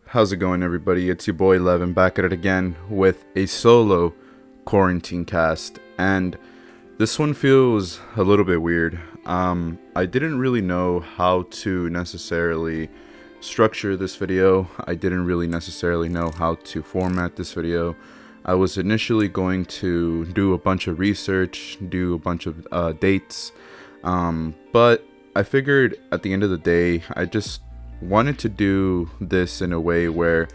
How's it going, everybody? It's your boy Levin back at it again with a solo quarantine cast, and this one feels a little bit weird. I didn't really know how to necessarily structure this video. I didn't really necessarily know how to format this video. I was initially going to do a bunch of research, do a bunch of dates, but I figured at the end of the day, I just wanted to do this in a way where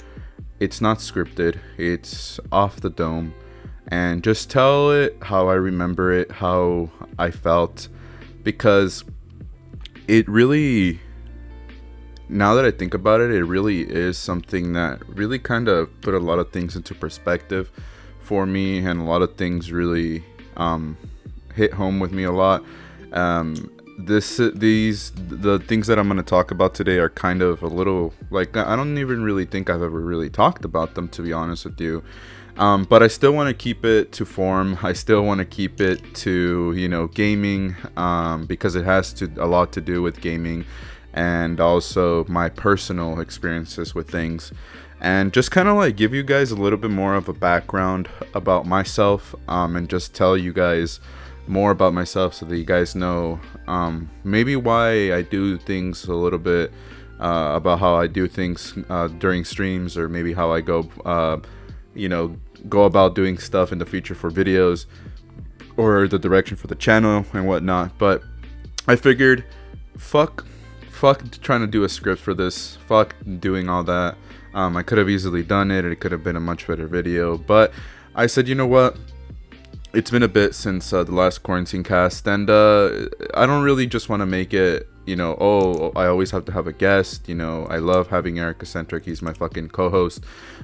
it's not scripted, it's off the dome, and just tell it how I remember it, how I felt, because it really, now that I think about it, it really is something that really kind of put a lot of things into perspective for me, and a lot of things really hit home with me a lot. The things that I'm going to talk about today are kind of a little, like, I don't even really think I've ever really talked about them, to be honest with you. But I still want to keep it to form. I still want to keep it to, gaming, because it has a lot to do with gaming, and also my personal experiences with things, and just kind of like give you guys a little bit more of a background about myself, and just tell you guys more about myself so that you guys know maybe why I do things a little bit, about how I do things during streams, or maybe how I go about doing stuff in the future for videos, or the direction for the channel and whatnot. But I figured fuck trying to do a script for this, fuck doing all that. I could have easily done it, it could have been a much better video, but I said, you know what, it's been a bit since the last quarantine cast, and I don't really just want to make it, I always have to have a guest. I love having Eric Eccentric, he's my fucking co-host,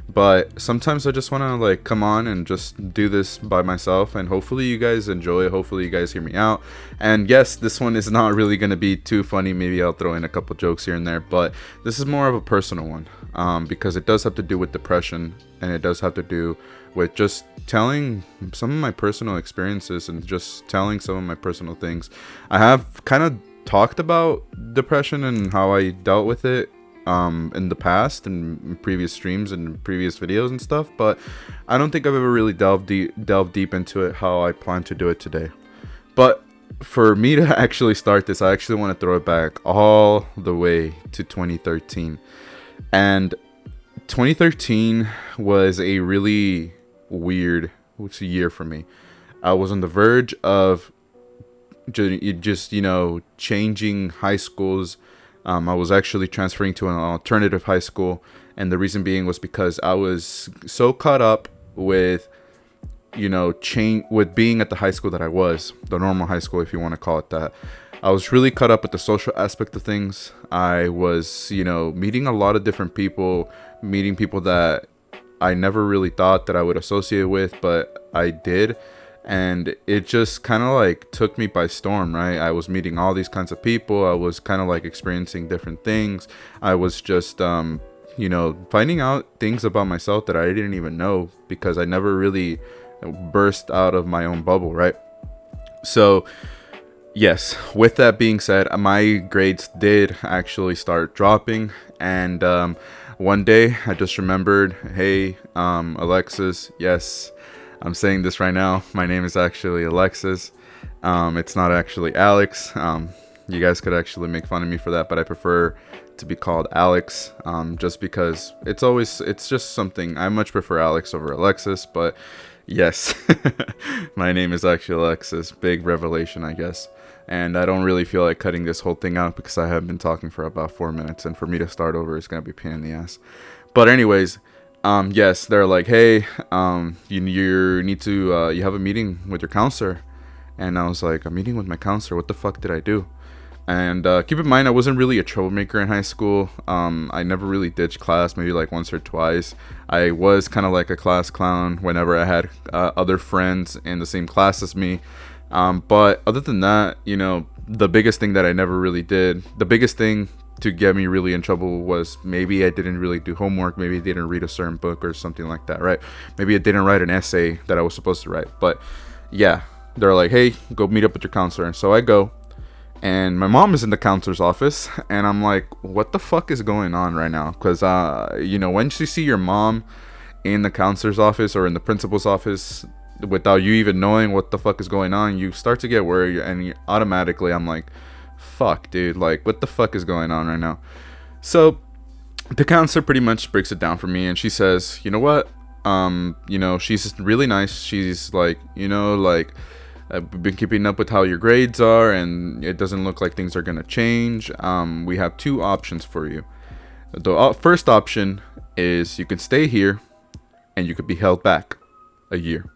but sometimes I just want to like come on and just do this by myself, and hopefully you guys enjoy it, hopefully you guys hear me out. And yes, this one is not really going to be too funny, maybe I'll throw in a couple jokes here and there, but this is more of a personal one, because it does have to do with depression, and it does have to do with just telling some of my personal experiences, and just telling some of my personal things. I have kind of talked about depression and how I dealt with it in the past, in previous streams and previous videos and stuff, but I don't think I've ever really delved deep into it how I plan to do it today. But for me to actually start this, I actually want to throw it back all the way to 2013. And 2013 was a really weird year for me. I was on the verge of just changing high schools. I was actually transferring to an alternative high school, and the reason being was because I was so caught up with with being at the high school that I was, the normal high school, if you want to call it that. I was really caught up with the social aspect of things. I was meeting a lot of different people, meeting people that I never really thought that I would associate with, but I did. And it just kind of like took me by storm, right? I was meeting all these kinds of people. I was kind of like experiencing different things. I was just, finding out things about myself that I didn't even know, because I never really burst out of my own bubble, right? So yes, with that being said, my grades did actually start dropping, and one day I just remembered, hey, Alexis, yes, I'm saying this right now, my name is actually Alexis. It's not actually Alex. You guys could actually make fun of me for that, but I prefer to be called Alex, just because it's just something. I much prefer Alex over Alexis, but yes, my name is actually Alexis. Big revelation, I guess. And I don't really feel like cutting this whole thing out, because I have been talking for about 4 minutes, and for me to start over is going to be a pain in the ass. But anyways, yes, they're like, hey, you need to, you have a meeting with your counselor. And I was like, a meeting with my counselor? What the fuck did I do? And keep in mind, I wasn't really a troublemaker in high school. I never really ditched class, maybe like once or twice. I was kind of like a class clown whenever I had other friends in the same class as me. But other than that, the biggest thing that I never really did, the biggest thing to get me really in trouble was maybe I didn't really do homework, maybe I didn't read a certain book or something like that, right? Maybe I didn't write an essay that I was supposed to write. But yeah, they're like, hey, go meet up with your counselor. And so I go, and my mom is in the counselor's office, and I'm like, what the fuck is going on right now? Because once you see your mom in the counselor's office or in the principal's office without you even knowing what the fuck is going on, you start to get worried, and automatically I'm like, fuck, dude, like, what the fuck is going on right now? So the counselor pretty much breaks it down for me, and she says, you know what, she's really nice. She's like, I've been keeping up with how your grades are, and it doesn't look like things are gonna change. We have two options for you. The first option is you can stay here, and you could be held back a year.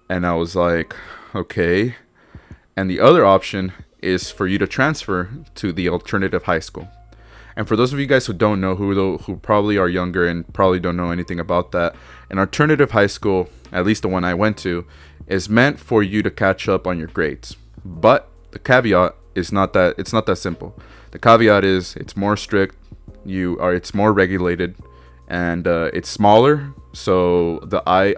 And I was like, okay. And the other option is for you to transfer to the alternative high school. And for those of you guys who don't know, who probably are younger and probably don't know anything about that, an alternative high school, at least the one I went to, is meant for you to catch up on your grades. But the caveat is it's not that simple. The caveat is it's more strict, it's more regulated, and it's smaller. So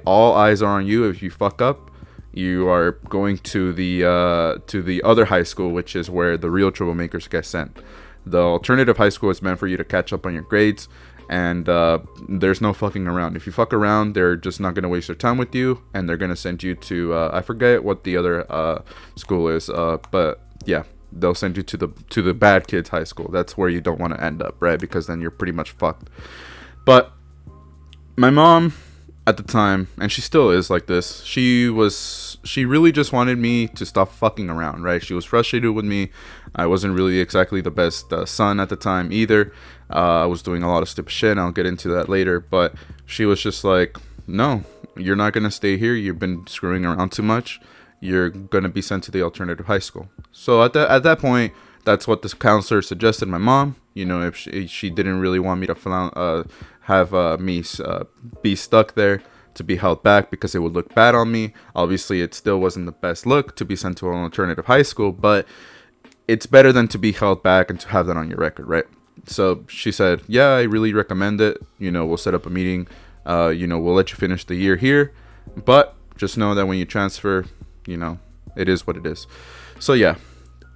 all eyes are on you. If you fuck up, you are going to the other high school, which is where the real troublemakers get sent. The alternative high school is meant for you to catch up on your grades, and there's no fucking around. If you fuck around, they're just not going to waste their time with you, and they're going to send you to I forget what the other school is, but yeah, they'll send you to the bad kids high school. That's where you don't want to end up, right? Because then you're pretty much fucked. But my mom at the time, and she still is like this, she really just wanted me to stop fucking around, right? She was frustrated with me. I wasn't really exactly the best son at the time either. I was doing a lot of stupid shit, and I'll get into that later. But she was just like, no, you're not going to stay here. You've been screwing around too much. You're going to be sent to the alternative high school. So at that point, that's what this counselor suggested my mom. If she didn't really want me to have me be stuck there, to be held back, because it would look bad on me. Obviously, it still wasn't the best look to be sent to an alternative high school, but it's better than to be held back and to have that on your record, right? So she said, yeah, I really recommend it. We'll set up a meeting. We'll let you finish the year here, but just know that when you transfer, it is what it is. So yeah,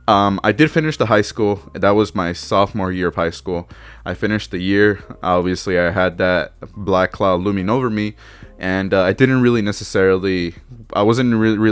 I did finish the high school. That was my sophomore year of high school. I finished the year. Obviously, I had that black cloud looming over me, and I wasn't really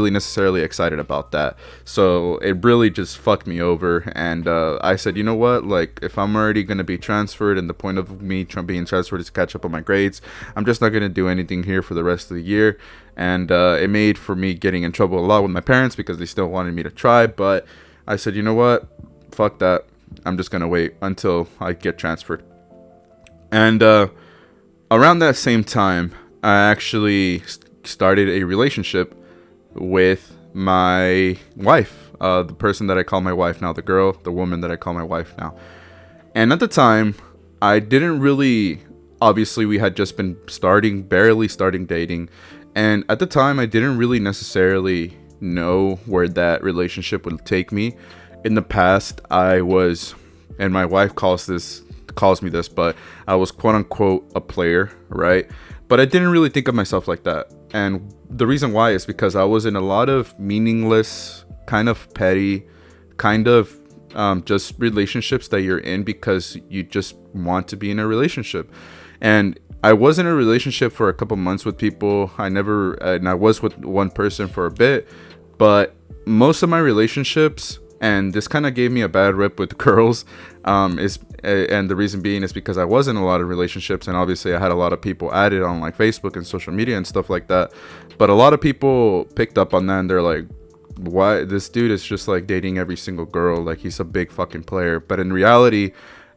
necessarily excited about that. So it really just fucked me over. And I said, you know what? Like, if I'm already going to be transferred, and the point of me being transferred is to catch up on my grades, I'm just not going to do anything here for the rest of the year. And it made for me getting in trouble a lot with my parents, because they still wanted me to try. But I said, you know what? Fuck that. I'm just going to wait until I get transferred. And around that same time, I actually started a relationship with my wife, the person that I call my wife now, the woman that I call my wife now. And at the time, I didn't really, obviously we had just been barely starting dating. And at the time, I didn't really necessarily know where that relationship would take me. In the past, I was, and my wife calls me this, but I was quote unquote a player, right? But I didn't really think of myself like that. And the reason why is because I was in a lot of meaningless, kind of petty, kind of just relationships that you're in because you just want to be in a relationship. And I was in a relationship for a couple months with people. And I was with one person for a bit, but most of my relationships, and this kind of gave me a bad rep with girls, and the reason being is because I was in a lot of relationships, and obviously I had a lot of people added on like Facebook and social media and stuff like that. But a lot of people picked up on that, and they're like, why this dude is just like dating every single girl, like he's a big fucking player. But in reality,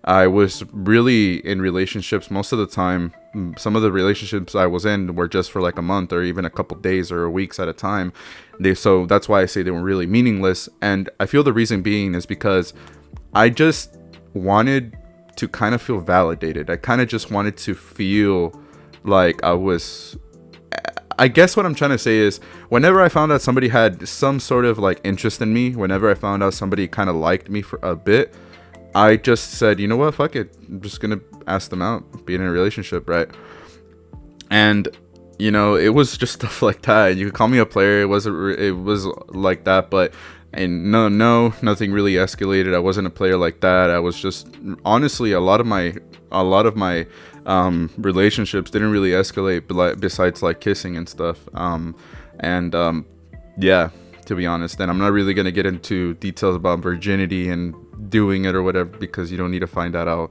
I was really in relationships most of the time. Some of the relationships I was in were just for like a month or even a couple days or weeks at a time. So that's why I say they were really meaningless. And I feel the reason being is because I just wanted to kind of feel validated. I kind of just wanted to feel like I guess what I'm trying to say is, whenever I found out somebody had some sort of like interest in me, whenever I found out somebody kind of liked me for a bit, I just said, you know what, fuck it, I'm just gonna ask them out, be in a relationship, right? And it was just stuff like that. You could call me a player. It was like that, but And nothing really escalated. I wasn't a player like that. I was just, honestly, a lot of my relationships didn't really escalate, besides like kissing and stuff. Yeah, to be honest. And I'm not really gonna get into details about virginity and doing it or whatever, because you don't need to find that out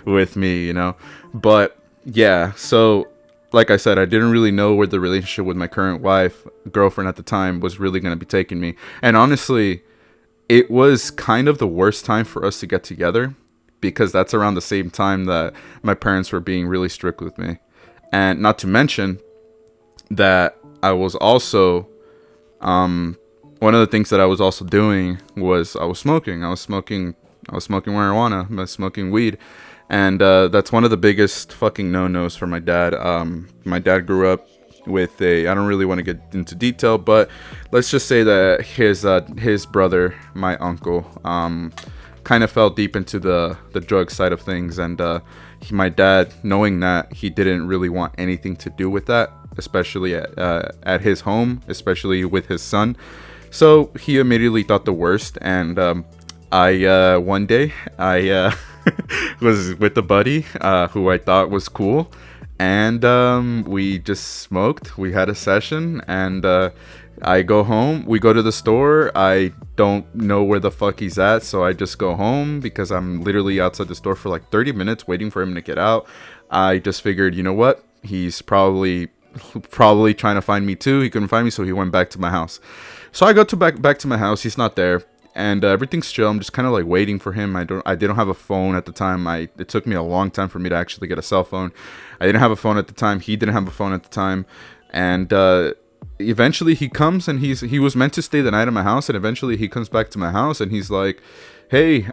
with me, But yeah, so like I said, I didn't really know where the relationship with my current girlfriend at the time, was really going to be taking me. And honestly, it was kind of the worst time for us to get together, because that's around the same time that my parents were being really strict with me. And not to mention that I was also, one of the things that I was also doing was I was smoking marijuana. I was smoking weed. And that's one of the biggest fucking no-nos for my dad. My dad grew up with I don't really want to get into detail, but let's just say that his brother, my uncle, kind of fell deep into the drug side of things. And my dad, knowing that, he didn't really want anything to do with that, especially at his home, especially with his son. So he immediately thought the worst. And one day I was with a buddy who I thought was cool, and we just smoked. We had a session, and I go home. We go to the store. I don't know where the fuck he's at, so I just go home, because I'm literally outside the store for like 30 minutes waiting for him to get out. I just figured, you know what? He's probably trying to find me too. He couldn't find me, so he went back to my house. So I go back to my house. He's not there. And everything's chill. I'm just kind of like waiting for him. I didn't have a phone at the time. It took me a long time for me to actually get a cell phone. I didn't have a phone at the time. He didn't have a phone at the time. And eventually he comes, and he was meant to stay the night at my house. And eventually he comes back to my house, and he's like, "Hey,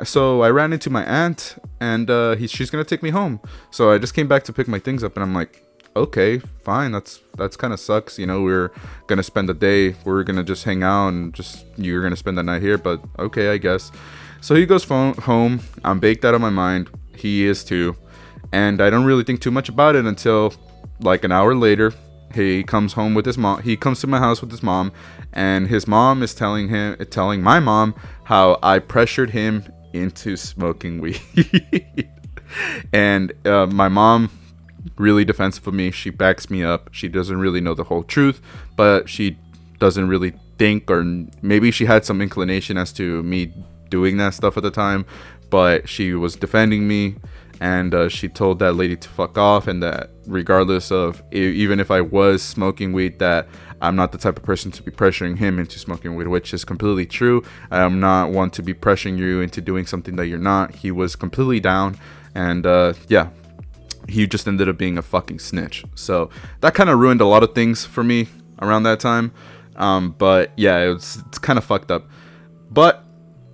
so I ran into my aunt, and she's gonna take me home. So I just came back to pick my things up." And I'm like, okay, fine. That's kind of sucks. We're gonna spend the day. We're gonna just hang out, and you're gonna spend the night here. But okay, I guess. So he goes home. I'm baked out of my mind. He is too. And I don't really think too much about it until like an hour later. He comes home with his mom. He comes to my house with his mom, and his mom is telling my mom how I pressured him into smoking weed. And my mom, really defensive of me, she backs me up. She doesn't really know the whole truth, but she doesn't really think, or maybe she had some inclination as to me doing that stuff at the time, but she was defending me. And she told that lady to fuck off, and that regardless of even if I was smoking weed, that I'm not the type of person to be pressuring him into smoking weed, which is completely true. I'm not one to be pressuring you into doing something that you're not. He was completely down, and yeah, he just ended up being a fucking snitch. So that kind of ruined a lot of things for me around that time. But yeah, it's kind of fucked up. But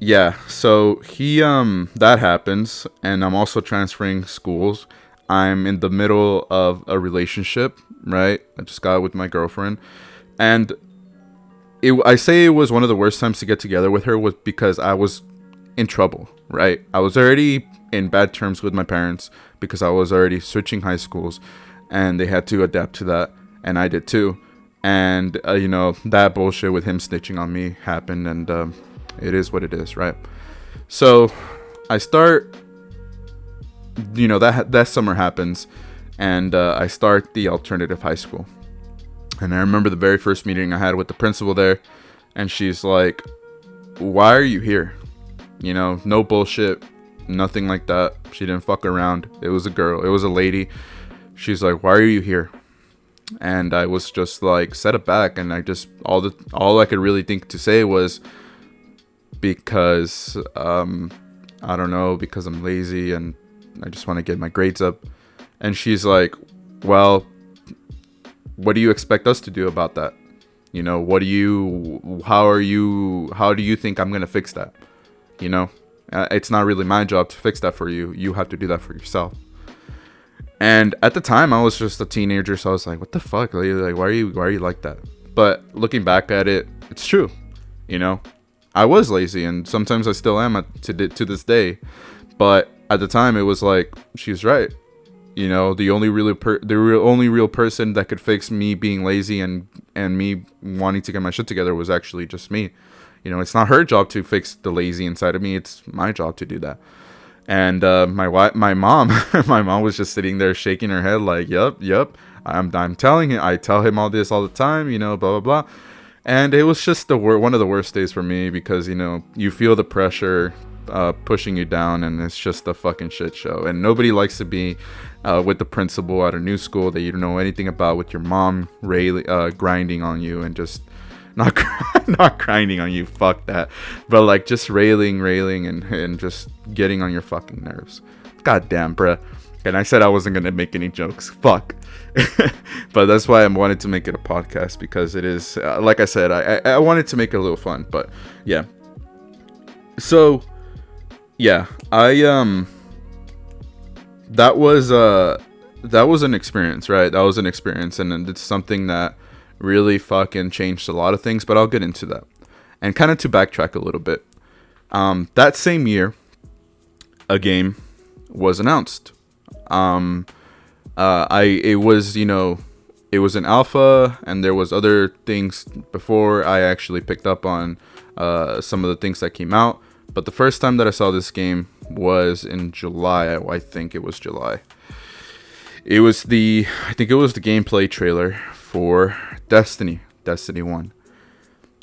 yeah, so that happens, and I'm also transferring schools. I'm in the middle of a relationship, right? I just got with my girlfriend, and I say it was one of the worst times to get together with her, was because I was in trouble, right? I was already in bad terms with my parents, because I was already switching high schools, and they had to adapt to that, and I did too. And that bullshit with him snitching on me happened, and it is what it is, right? So I start, that summer happens, and I start the alternative high school. And I remember the very first meeting I had with the principal there, and she's like, "Why are you here?" No bullshit, nothing like that. She didn't fuck around. It was a girl. It was a lady. She's like, "Why are you here?" And I was just like set aback, and I just all I could really think to say was, because I don't know, because I'm lazy and I just want to get my grades up. And she's like, "Well, what do you expect us to do about that? How do you think I'm gonna fix that? It's not really my job to fix that for you. You have to do that for yourself." And at the time, I was just a teenager, so I was like, "What the fuck? Like, why are you like that?" But looking back at it, it's true. I was lazy, and sometimes I still am to this day. But at the time, it was like, she's right. You know, the only real person that could fix me being lazy and me wanting to get my shit together was actually just me. You know, it's not her job to fix the lazy inside of me. It's my job to do that. And my mom, my mom was just sitting there shaking her head like, "Yep. I'm telling him. I tell him all this all the time. You know, blah blah blah." And it was just one of the worst days for me because, you know, you feel the pressure pushing you down, and it's just a fucking shit show. And nobody likes to be with the principal at a new school that you don't know anything about, with your mom grinding on you and just not not grinding on you, fuck that, but like just railing and just getting on your fucking nerves. God damn, bruh. And I said I wasn't gonna make any jokes. Fuck. But that's why I wanted to make it a podcast, because it is, like I said, I wanted to make it a little fun. But yeah. So yeah, that was an experience, right? That was an experience, and it's something that really fucking changed a lot of things. But I'll get into that. And kind of to backtrack a little bit, that same year, a game was announced. It was, you know, it was an alpha, and there was other things before I actually picked up on some of the things that came out. But the first time that I saw this game was in July. I think it was July. I think it was the gameplay trailer for Destiny 1.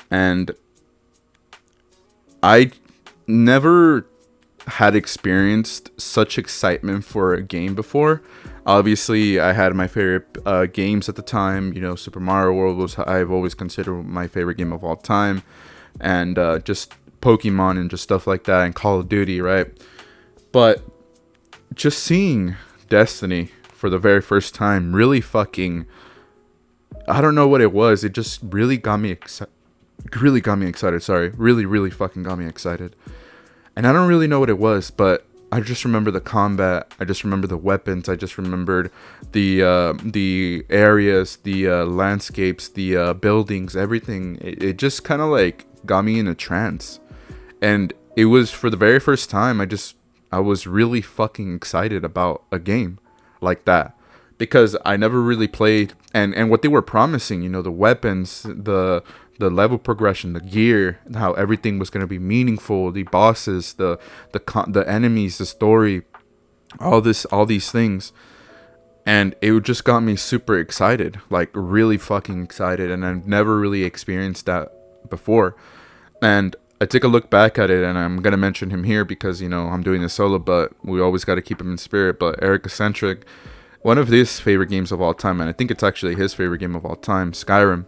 And I never had experienced such excitement for a game before. Obviously, I had my favorite games at the time. You know, Super Mario World I've always considered my favorite game of all time, and just Pokemon and just stuff like that, and Call of Duty, right? But just seeing Destiny for the very first time really fucking, I don't know what it was. It just really got me excited. Really fucking got me excited. And I don't really know what it was, but I just remember the combat. I just remember the weapons. I just remembered the areas, the landscapes, the buildings, everything. It just kind of like got me in a trance. And it was for the very first time I was really fucking excited about a game like that, because I never really played, and what they were promising, you know, the weapons, the level progression, the gear, how everything was going to be meaningful, the bosses, the enemies, the story, all these things. And it just got me super excited, like really fucking excited. And I've never really experienced that before. And I take a look back at it, and I'm going to mention him here because, you know, I'm doing this solo, but we always got to keep him in spirit. But Eric Eccentric, one of his favorite games of all time, and I think it's actually his favorite game of all time, Skyrim.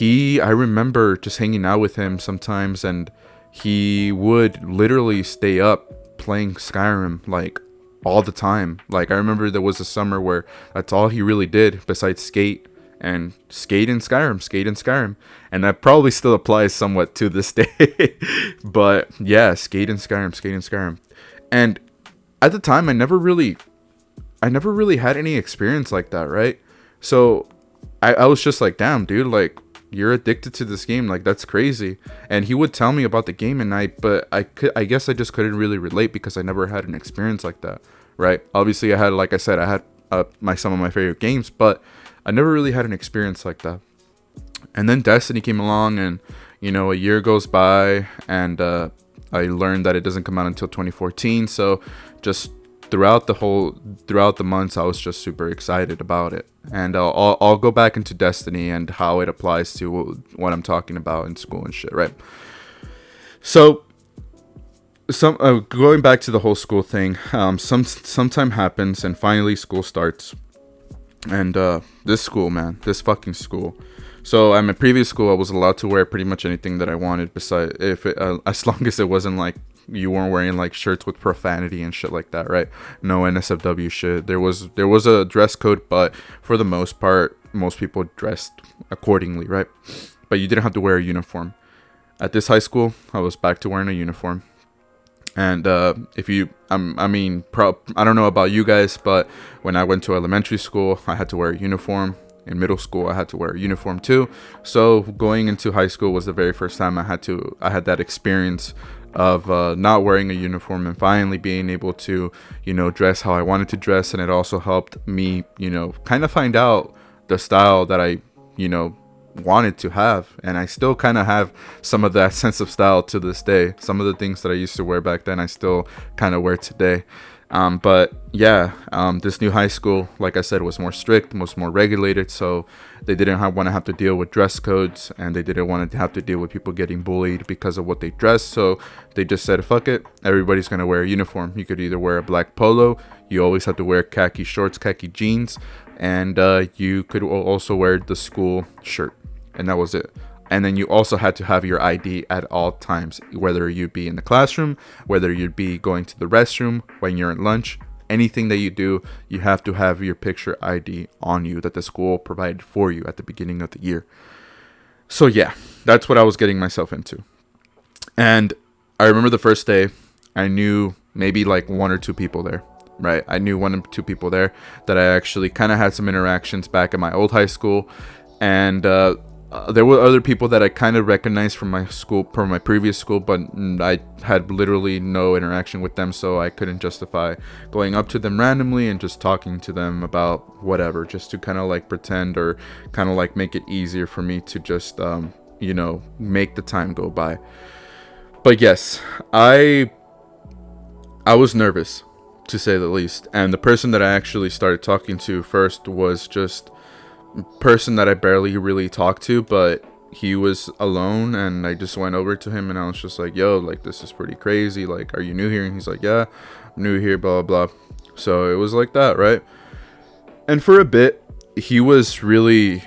I remember just hanging out with him sometimes, and he would literally stay up playing Skyrim like all the time. Like, I remember there was a summer where that's all he really did besides skate in Skyrim. And that probably still applies somewhat to this day. But yeah, skate in Skyrim. And at the time, I never really had any experience like that, right? So I was just like, damn, dude, like, you're addicted to this game, like, that's crazy. And he would tell me about the game, and I guess I just couldn't really relate because I never had an experience like that, right? Obviously, I had some of my favorite games, but I never really had an experience like that. And then Destiny came along, and, you know, a year goes by, and I learned that it doesn't come out until 2014. So just throughout the months, I was just super excited about it. And I'll go back into Destiny and how it applies to what I'm talking about in school and shit, right? So going back to the whole school thing, some time happens, and finally school starts. And this fucking school. So at my previous school, I was allowed to wear pretty much anything that I wanted, besides as long as it wasn't like you weren't wearing like shirts with profanity and shit like that, right? No NSFW shit. There was a dress code, but for the most part, most people dressed accordingly, right? But you didn't have to wear a uniform. At this high school, I was back to wearing a uniform. And I don't know about you guys, but when I went to elementary school, I had to wear a uniform. In middle school, I had to wear a uniform too. So going into high school was the very first time I had that experience of not wearing a uniform and finally being able to, dress how I wanted to dress. And it also helped me, kind of find out the style that I, wanted to have. And I still kind of have some of that sense of style to this day. Some of the things that I used to wear back then, I still kind of wear today. But yeah, this new high school, like I said, was more strict, was more regulated. So they didn't want to have to deal with dress codes, and they didn't want to have to deal with people getting bullied because of what they dress. So they just said, fuck it, everybody's going to wear a uniform. You could either wear a black polo, you always have to wear khaki shorts, khaki jeans, and you could also wear the school shirt. And that was it. And then you also had to have your ID at all times, whether you be in the classroom, whether you'd be going to the restroom, when you're at lunch, anything that you do, you have to have your picture ID on you that the school provided for you at the beginning of the year. So yeah, that's what I was getting myself into. And I remember the first day, I knew maybe like one or two people there, right? I knew one or two people there that I actually kind of had some interactions back at my old high school. And there were other people that I kind of recognized from my school, from my previous school, but I had literally no interaction with them, so I couldn't justify going up to them randomly and just talking to them about whatever, just to kind of like pretend or kind of like make it easier for me to just, make the time go by. But yes, I was nervous, to say the least. And the person that I actually started talking to first was just person that I barely really talked to, but he was alone, and I just went over to him and I was just like, yo, like, this is pretty crazy, like, are you new here? And he's like, yeah, I'm new here, blah blah blah. So it was like that, right? And for a bit, he was really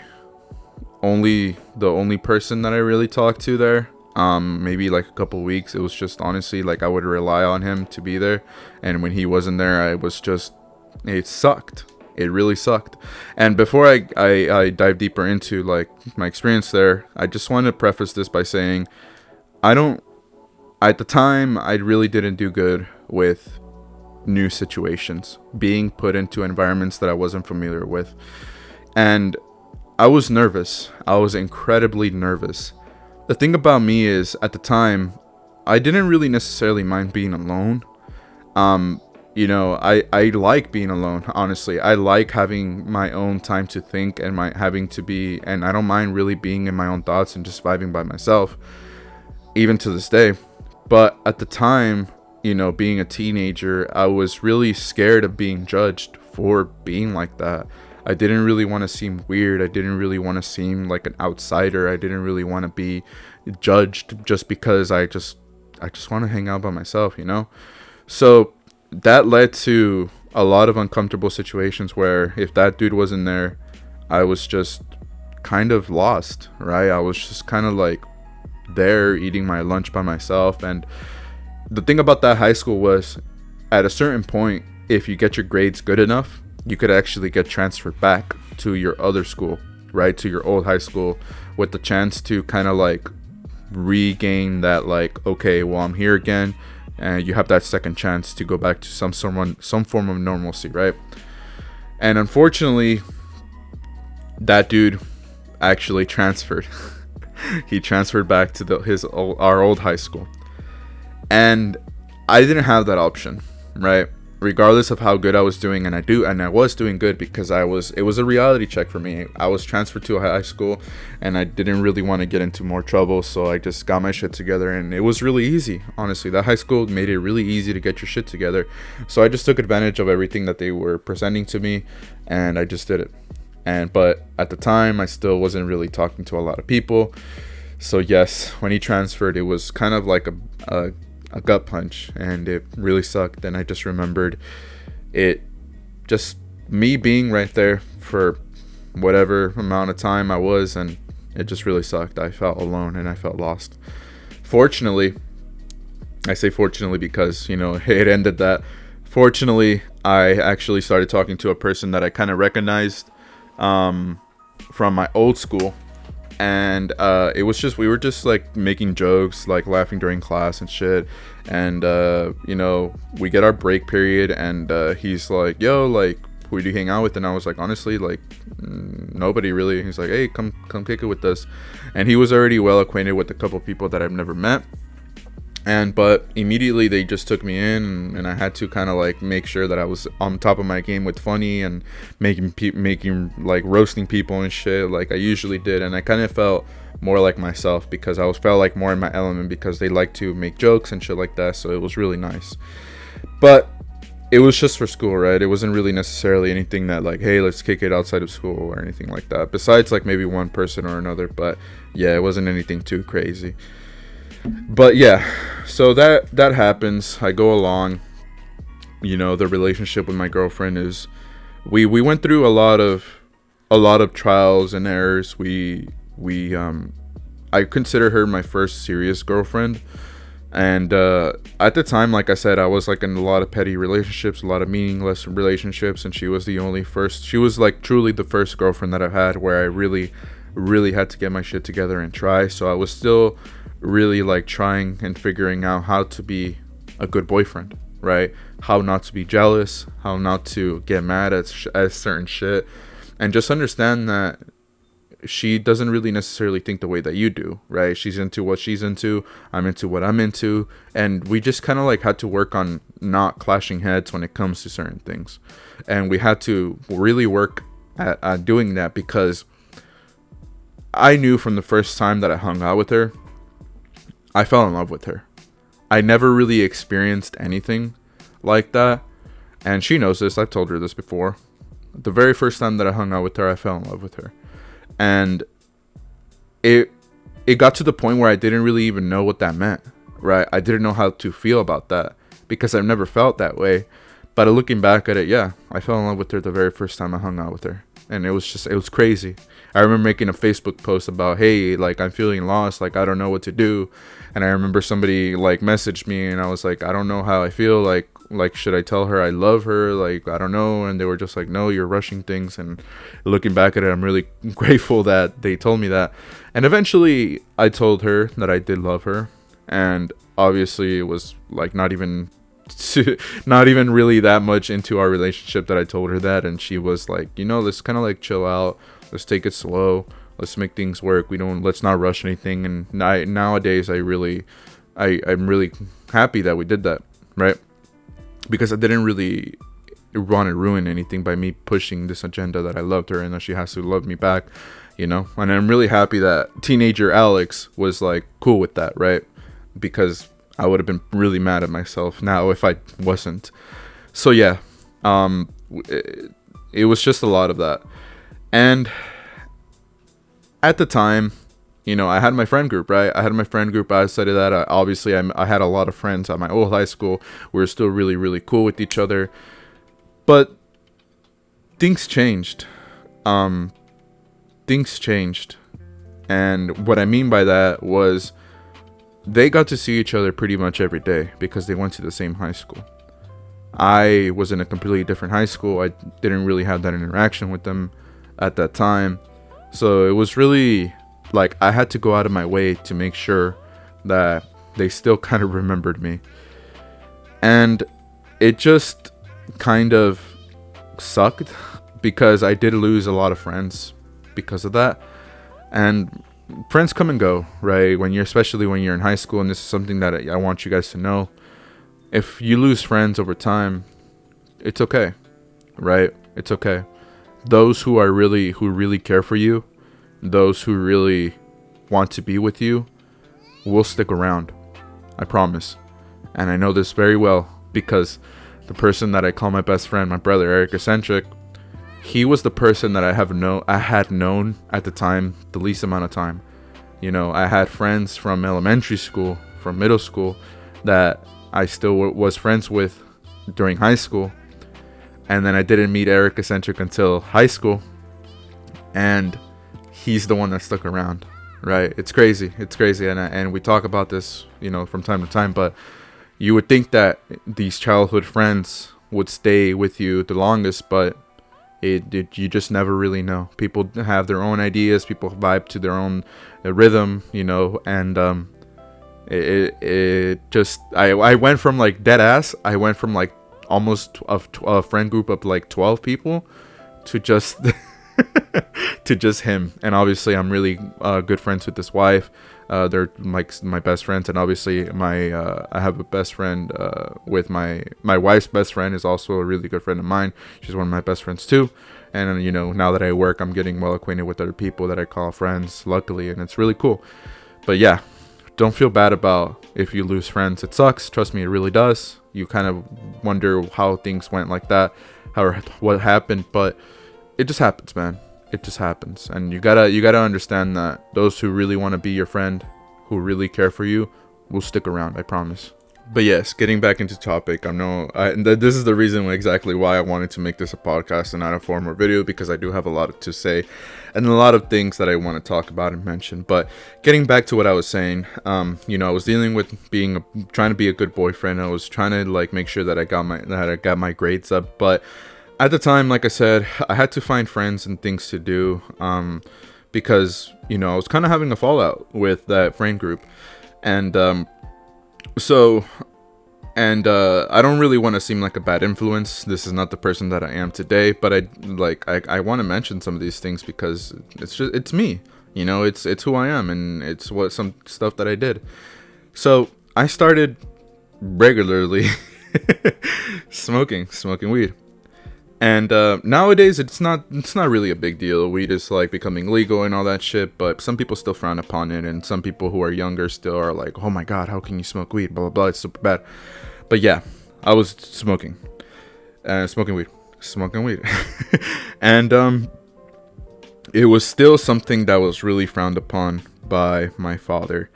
the only person that I really talked to there. Maybe like a couple weeks. It was just honestly like I would rely on him to be there, and when he wasn't there, it sucked. It really sucked. And before I dive deeper into like my experience there, I just want to preface this by saying at the time, I really didn't do good with new situations, being put into environments that I wasn't familiar with. And I was nervous. I was incredibly nervous. The thing about me is, at the time, I didn't really necessarily mind being alone. I like being alone, honestly. I like having my own time to think and and I don't mind really being in my own thoughts and just vibing by myself, even to this day. But at the time, being a teenager, I was really scared of being judged for being like that. I didn't really want to seem weird. I didn't really want to seem like an outsider. I didn't really want to be judged just because I just want to hang out by myself, So that led to a lot of uncomfortable situations where if that dude wasn't there, I was just kind of lost, right? I was just kind of like there eating my lunch by myself. And the thing about that high school was, at a certain point, if you get your grades good enough, you could actually get transferred back to your other school, right? To your old high school, with the chance to kind of like regain that, like, okay, well, I'm here again. And you have that second chance to go back to some form of normalcy, right? And unfortunately, that dude actually transferred. He transferred back to our old high school. And I didn't have that option, right? Regardless of how good I was doing, and I was doing good because it was a reality check for me. I was transferred to a high school and I didn't really want to get into more trouble, so I just got my shit together, and it was really easy. Honestly, that high school made it really easy to get your shit together. So I just took advantage of everything that they were presenting to me, and I just did it. But at the time, I still wasn't really talking to a lot of people. So yes, when he transferred, it was kind of like a gut punch, and it really sucked. And I just remembered it, just me being right there for whatever amount of time I was, and it just really sucked. I felt alone and I felt lost. Fortunately, I say fortunately because it ended that. Fortunately, I actually started talking to a person that I kind of recognized from my old school. And we were just like making jokes, like laughing during class and shit. And we get our break period, and he's like, yo, like, who do you hang out with? And I was like, honestly, like, nobody really. He's like, hey, come kick it with us. And he was already well acquainted with a couple people that I've never met. But immediately they just took me in, and I had to kind of like make sure that I was on top of my game with funny and making like roasting people and shit like I usually did. And I kind of felt more like myself because I felt like more in my element, because they like to make jokes and shit like that. So it was really nice. But it was just for school, right? It wasn't really necessarily anything that like, hey, let's kick it outside of school or anything like that, besides like maybe one person or another. But yeah, it wasn't anything too crazy. But yeah, so that happens. I go along. The relationship with my girlfriend is, we went through a lot of trials and errors. I consider her my first serious girlfriend. And at the time, like I said, I was like in a lot of petty relationships, a lot of meaningless relationships, and she was she was like truly the first girlfriend that I've had where I really, really had to get my shit together and try. So I was still really like trying and figuring out how to be a good boyfriend, right? How not to be jealous, how not to get mad at certain shit, and just understand that she doesn't really necessarily think the way that you do, right? She's into what she's into, I'm into what I'm into, and we just kind of like had to work on not clashing heads when it comes to certain things. And we had to really work at doing that, because I knew from the first time that I hung out with her, I fell in love with her. I never really experienced anything like that, and she knows this. I've told her this before. The very first time that I hung out with her, I fell in love with her. And it got to the point where I didn't really even know what that meant, right? I didn't know how to feel about that, because I've never felt that way. But looking back at it, yeah, I fell in love with her the very first time I hung out with her. And it was crazy. I remember making a Facebook post about, hey, like, I'm feeling lost, like, I don't know what to do. And I remember somebody like messaged me, and I was like, I don't know how I feel, like should I tell her I love her, like, I don't know. And they were just like, no, you're rushing things. And looking back at it, I'm really grateful that they told me that. And eventually I told her that I did love her, and obviously it was like not even really that much into our relationship that I told her that. And she was like, let's kind of like chill out, let's take it slow, let's make things work, let's not rush anything. And nowadays I'm really happy that we did that, right? Because I didn't really want to ruin anything by me pushing this agenda that I loved her and that she has to love me back, And I'm really happy that teenager Alex was like cool with that, right? Because I would have been really mad at myself now if I wasn't. So yeah, it was just a lot of that. And at the time, I had my friend group, right? I had my friend group outside of that. I had a lot of friends at my old high school. We were still really, really cool with each other. But things changed. Things changed. And what I mean by that was, they got to see each other pretty much every day because they went to the same high school. I was in a completely different high school. I didn't really have that interaction with them at that time. So it was really like I had to go out of my way to make sure that they still kind of remembered me. And it just kind of sucked because I did lose a lot of friends because of that. And friends come and go, right? Especially when you're in high school, and this is something that I want you guys to know. If you lose friends over time, it's okay, right? It's okay. Those who really care for you, those who really want to be with you, will stick around. I promise. And I know this very well because the person that I call my best friend, my brother, Eric Eccentric, he was the person that I had known at the time the least amount of time. I had friends from elementary school, from middle school, that I still was friends with during high school. And then I didn't meet Eric Eccentric until high school. And he's the one that stuck around, right? It's crazy. And we talk about this, from time to time. But you would think that these childhood friends would stay with you the longest, but you just never really know. People have their own ideas. People vibe to their own rhythm, and I went from like dead ass. I went from like almost a friend group of like 12 people to just to just him. And obviously I'm really good friends with his wife. They're my best friends, and obviously I have a best friend with my wife's best friend is also a really good friend of mine. She's one of my best friends too. And now that I work, I'm getting well acquainted with other people that I call friends, luckily, and it's really cool. But yeah, don't feel bad about if you lose friends. It sucks. Trust me, it really does. You kind of wonder how things went like that, what happened, but it just happens, man. It just happens, and you gotta understand that those who really want to be your friend, who really care for you, will stick around. I promise. But yes, getting back into topic, this is the reason exactly why I wanted to make this a podcast and not a formal video, because I do have a lot to say and a lot of things that I want to talk about and mention. But getting back to what I was saying, I was dealing with trying to be a good boyfriend. I was trying to make sure that I got my grades up, but at the time, like I said, I had to find friends and things to do, because I was kind of having a fallout with that friend group, and I don't really want to seem like a bad influence. This is not the person that I am today, but I want to mention some of these things because it's me. It's who I am, and it's some stuff that I did. So I started regularly smoking weed. And nowadays it's not really a big deal. Weed is becoming legal and all that shit, but some people still frown upon it, and some people who are younger still are like, oh my god, how can you smoke weed, blah blah blah, it's super bad. But yeah, I was smoking weed and it was still something that was really frowned upon by my father,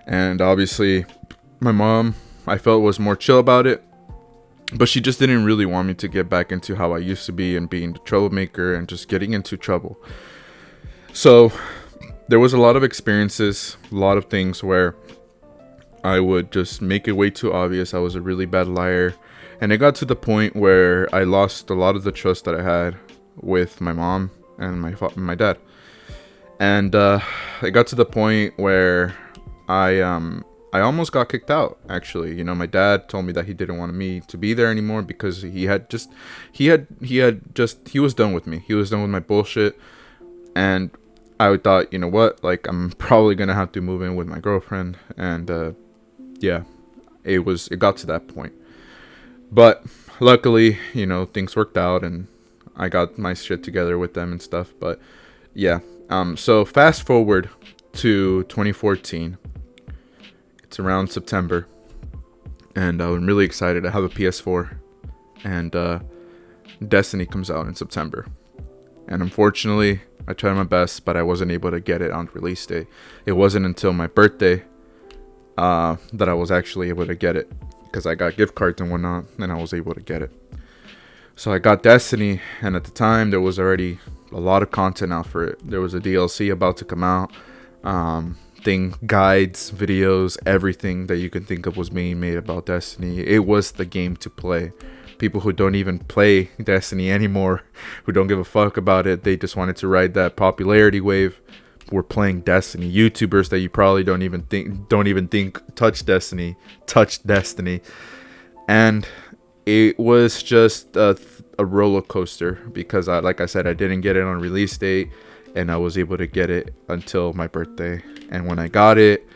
and obviously my mom, I felt, was more chill about it. But she just didn't really want me to get back into how I used to be and being the troublemaker and just getting into trouble. So there was a lot of experiences, a lot of things where I would just make it way too obvious I was a really bad liar. And it got to the point where I lost a lot of the trust that I had with my mom and my dad. And it got to the point where I almost got kicked out, actually. My dad told me that he didn't want me to be there anymore because he was done with me. He was done with my bullshit. And I thought, what? I'm probably going to have to move in with my girlfriend. And yeah, it got to that point. But luckily, things worked out and I got my shit together with them and stuff. But yeah, so fast forward to 2014. It's around September, and I'm really excited. I have a PS4, and Destiny comes out in September. And unfortunately, I tried my best, but I wasn't able to get it on release day. It wasn't until my birthday that I was actually able to get it, because I got gift cards and whatnot, and I was able to get it. So I got Destiny, and at the time, there was already a lot of content out for it. There was a DLC about to come out. Guides, videos, everything that you can think of was being made about Destiny. It was the game to play. People who don't even play Destiny anymore, who don't give a fuck about it, they just wanted to ride that popularity wave, were playing Destiny. YouTubers that you probably don't even think touch Destiny, and it was just a roller coaster, because like I said, I didn't get it on release date, and I was able to get it until my birthday. And when I got it,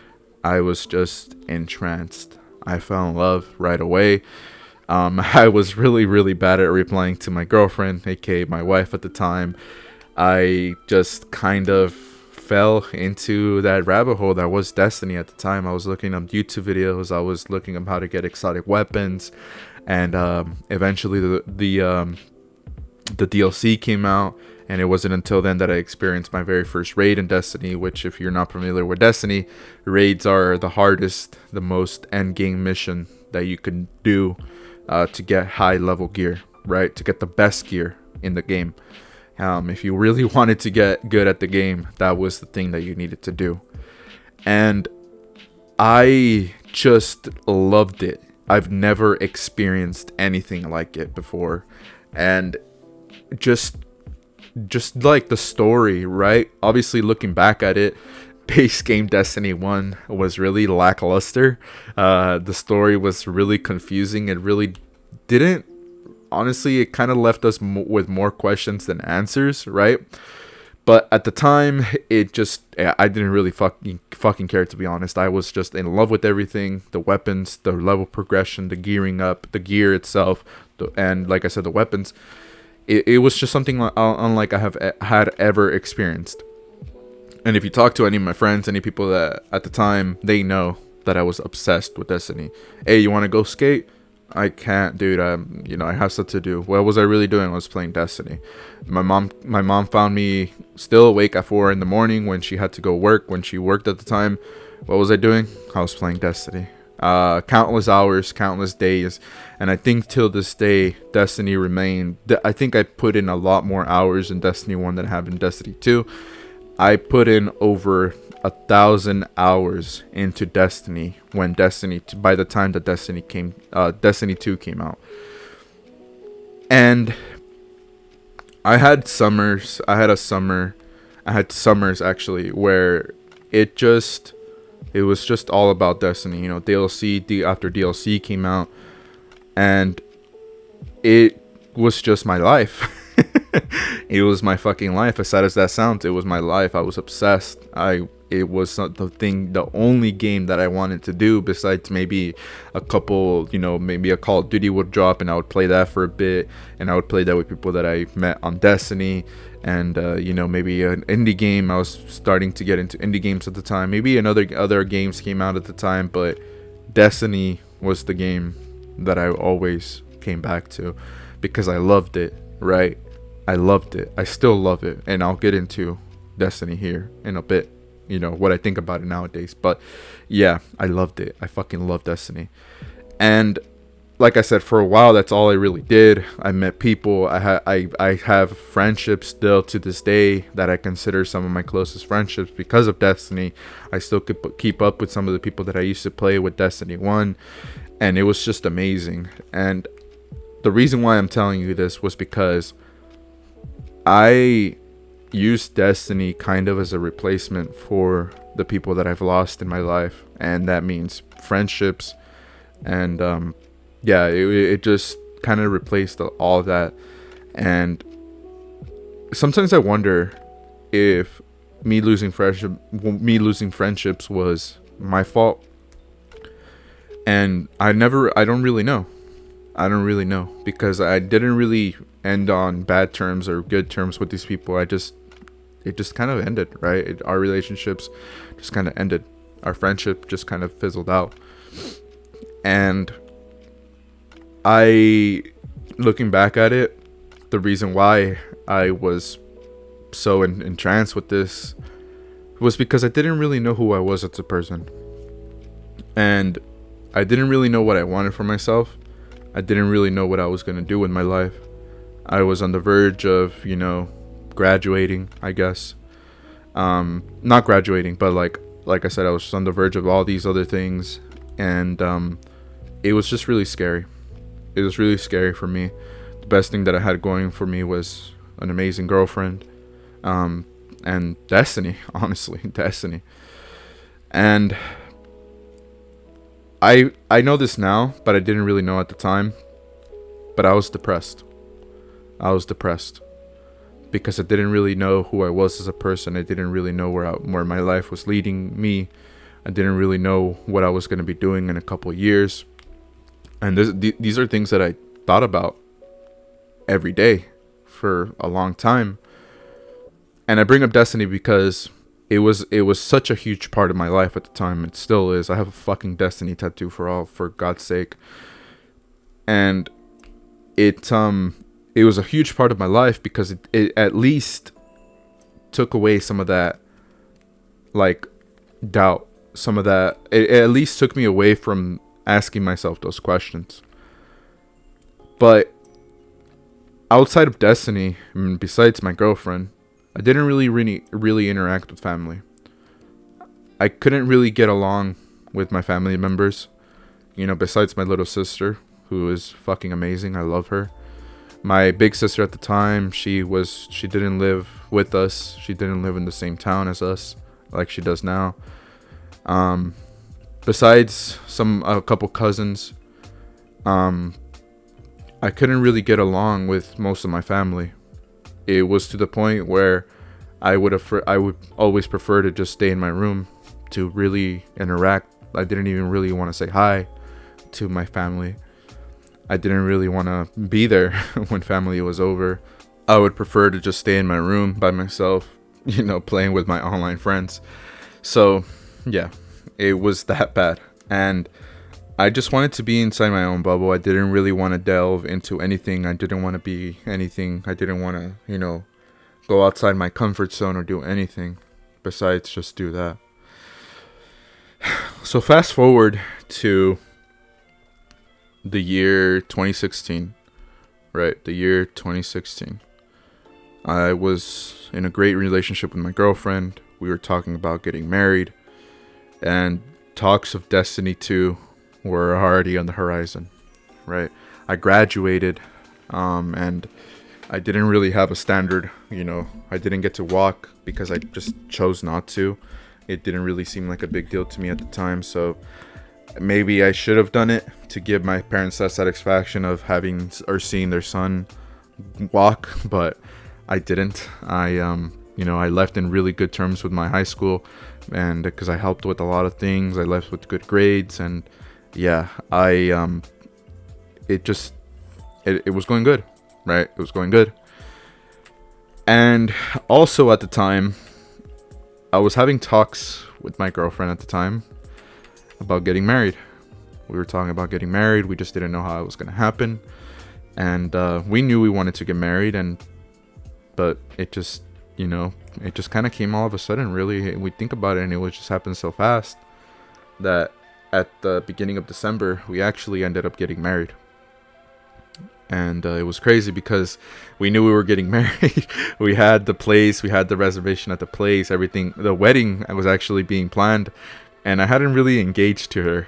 I was just entranced. I fell in love right away. I was really, really bad at replying to my girlfriend, aka my wife at the time. I just kind of fell into that rabbit hole that was Destiny at the time. I was looking up YouTube videos. I was looking up how to get exotic weapons. And eventually the DLC came out. And it wasn't until then that I experienced my very first raid in Destiny, which, if you're not familiar with Destiny, raids are the hardest, the most end game mission that you can do to get high level gear, right? To get the best gear in the game. If you really wanted to get good at the game, that was the thing that you needed to do. And I just loved it. I've never experienced anything like it before. And just like the story, right? Obviously, looking back at it, base game Destiny 1 was really lackluster. The story was really confusing. It really honestly, it kind of left us with more questions than answers, right? But at the time, I didn't really fucking care, to be honest. I was just in love with everything, the weapons, the level progression, the gearing up, the gear itself, and like I said, the weapons. It was just something unlike I have had ever experienced. And if you talk to any of my friends, any people that at the time, they know that I was obsessed with Destiny. Hey, you want to go skate? I can't, dude. I have stuff to do. What was I really doing? I was playing Destiny. My mom found me still awake at 4 a.m. when she had to go work. When she worked at the time, what was I doing? I was playing Destiny. Countless hours, countless days, and I think till this day, Destiny remained. I think I put in a lot more hours in Destiny 1 than I have in Destiny 2. I put in over 1,000 hours into Destiny by the time that Destiny 2 came out. And I had summers actually where it was just all about Destiny. DLC after DLC came out, and it was just my life. It was my fucking life. As sad as that sounds, it was my life. I was obsessed. It was the only game that I wanted to do, besides maybe a couple, maybe a Call of Duty would drop and I would play that for a bit, and I would play that with people that I met on Destiny, and maybe an indie game. I was starting to get into indie games at the time. Maybe other games came out at the time, but Destiny was the game that I always came back to because I loved it, right? I loved it. I still love it, and I'll get into Destiny here in a bit, what I think about it nowadays. But yeah, I loved it. I fucking love Destiny. And like I said, for a while, that's all I really did. I met people. I have friendships still to this day that I consider some of my closest friendships because of Destiny. I still keep up with some of the people that I used to play with Destiny 1, and it was just amazing. And the reason why I'm telling you this was because I used Destiny kind of as a replacement for the people that I've lost in my life, and that means friendships, and it just kind of replaced all of that. And sometimes I wonder if me losing friendships was my fault, and I don't really know. Because I didn't really end on bad terms or good terms with these people. It just kind of ended, right? Our relationships just kind of ended. Our friendship just kind of fizzled out. And looking back at it, the reason why I was so entranced with this was because I didn't really know who I was as a person. And I didn't really know what I wanted for myself. I didn't really know what I was going to do with my life. I was on the verge of, graduating, I guess. Not graduating, but like I said, I was just on the verge of all these other things. And it was just really scary. It was really scary for me. The best thing that I had going for me was an amazing girlfriend. And Destiny, honestly, Destiny. And I know this now, but I didn't really know at the time. But I was depressed. Because I didn't really know who I was as a person. I didn't really know where my life was leading me. I didn't really know what I was going to be doing in a couple of years. And these are things that I thought about every day for a long time. And I bring up Destiny because it was such a huge part of my life at the time. It still is. I have a fucking Destiny tattoo for God's sake. And it was a huge part of my life because it at least took away some of that doubt, some of that. It at least took me away from asking myself those questions. But outside of Destiny, besides my girlfriend, I didn't really interact with family. I couldn't really get along with my family members, besides my little sister, who is fucking amazing. I love her. My big sister at the time, she didn't live with us. She didn't live in the same town as us like she does now. Besides a couple cousins, I couldn't really get along with most of my family. It was to the point where I would always prefer to just stay in my room to really interact. I didn't even really want to say hi to my family. I didn't really want to be there when family was over. I would prefer to just stay in my room by myself, playing with my online friends. So, yeah, it was that bad. And I just wanted to be inside my own bubble. I didn't really want to delve into anything. I didn't want to be anything. I didn't want to, go outside my comfort zone or do anything besides just do that. So fast forward to the year 2016, right? The year 2016. I was in a great relationship with my girlfriend. We were talking about getting married, and talks of Destiny 2 were already on the horizon, right? I graduated, and I didn't really have a standard, I didn't get to walk because I just chose not to. It didn't really seem like a big deal to me at the time, so maybe I should have done it to give my parents that satisfaction of having or seeing their son walk, but I didn't. I left in really good terms with my high school, and because I helped with a lot of things, I left with good grades, and yeah, it was going good, right? It was going good. And also at the time, I was having talks with my girlfriend at the time about getting married. We were talking about getting married. We just didn't know how it was going to happen. And we knew we wanted to get married, but it just, it just kind of came all of a sudden, really. We think about it, and it was just happened so fast that at the beginning of December, we actually ended up getting married. And it was crazy because we knew we were getting married. We had the place, we had the reservation at the place, everything. The wedding was actually being planned, and I hadn't really engaged to her.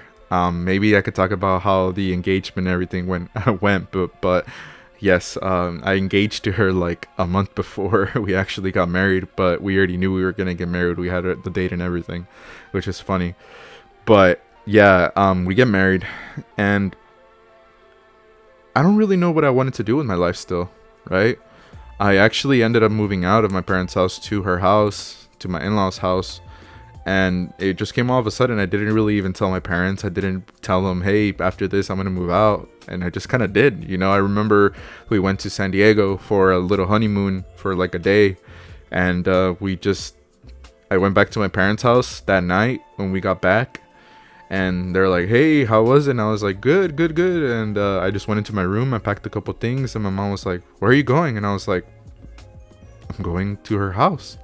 Maybe I could talk about how the engagement and everything went, but yes, I engaged to her like a month before we actually got married, but we already knew we were gonna get married. We had the date and everything, which is funny. But yeah, we get married, and I don't really know what I wanted to do with my life still, right? I actually ended up moving out of my parents' house to her house, to my in-laws' house. And it just came all of a sudden. I didn't really even tell my parents. I didn't tell them, hey, after this, I'm going to move out. And I just kind of did. I remember we went to San Diego for a little honeymoon for like a day. And I went back to my parents' house that night when we got back. And they're like, hey, how was it? And I was like, good. And I just went into my room. I packed a couple things. And my mom was like, where are you going? And I was like, I'm going to her house.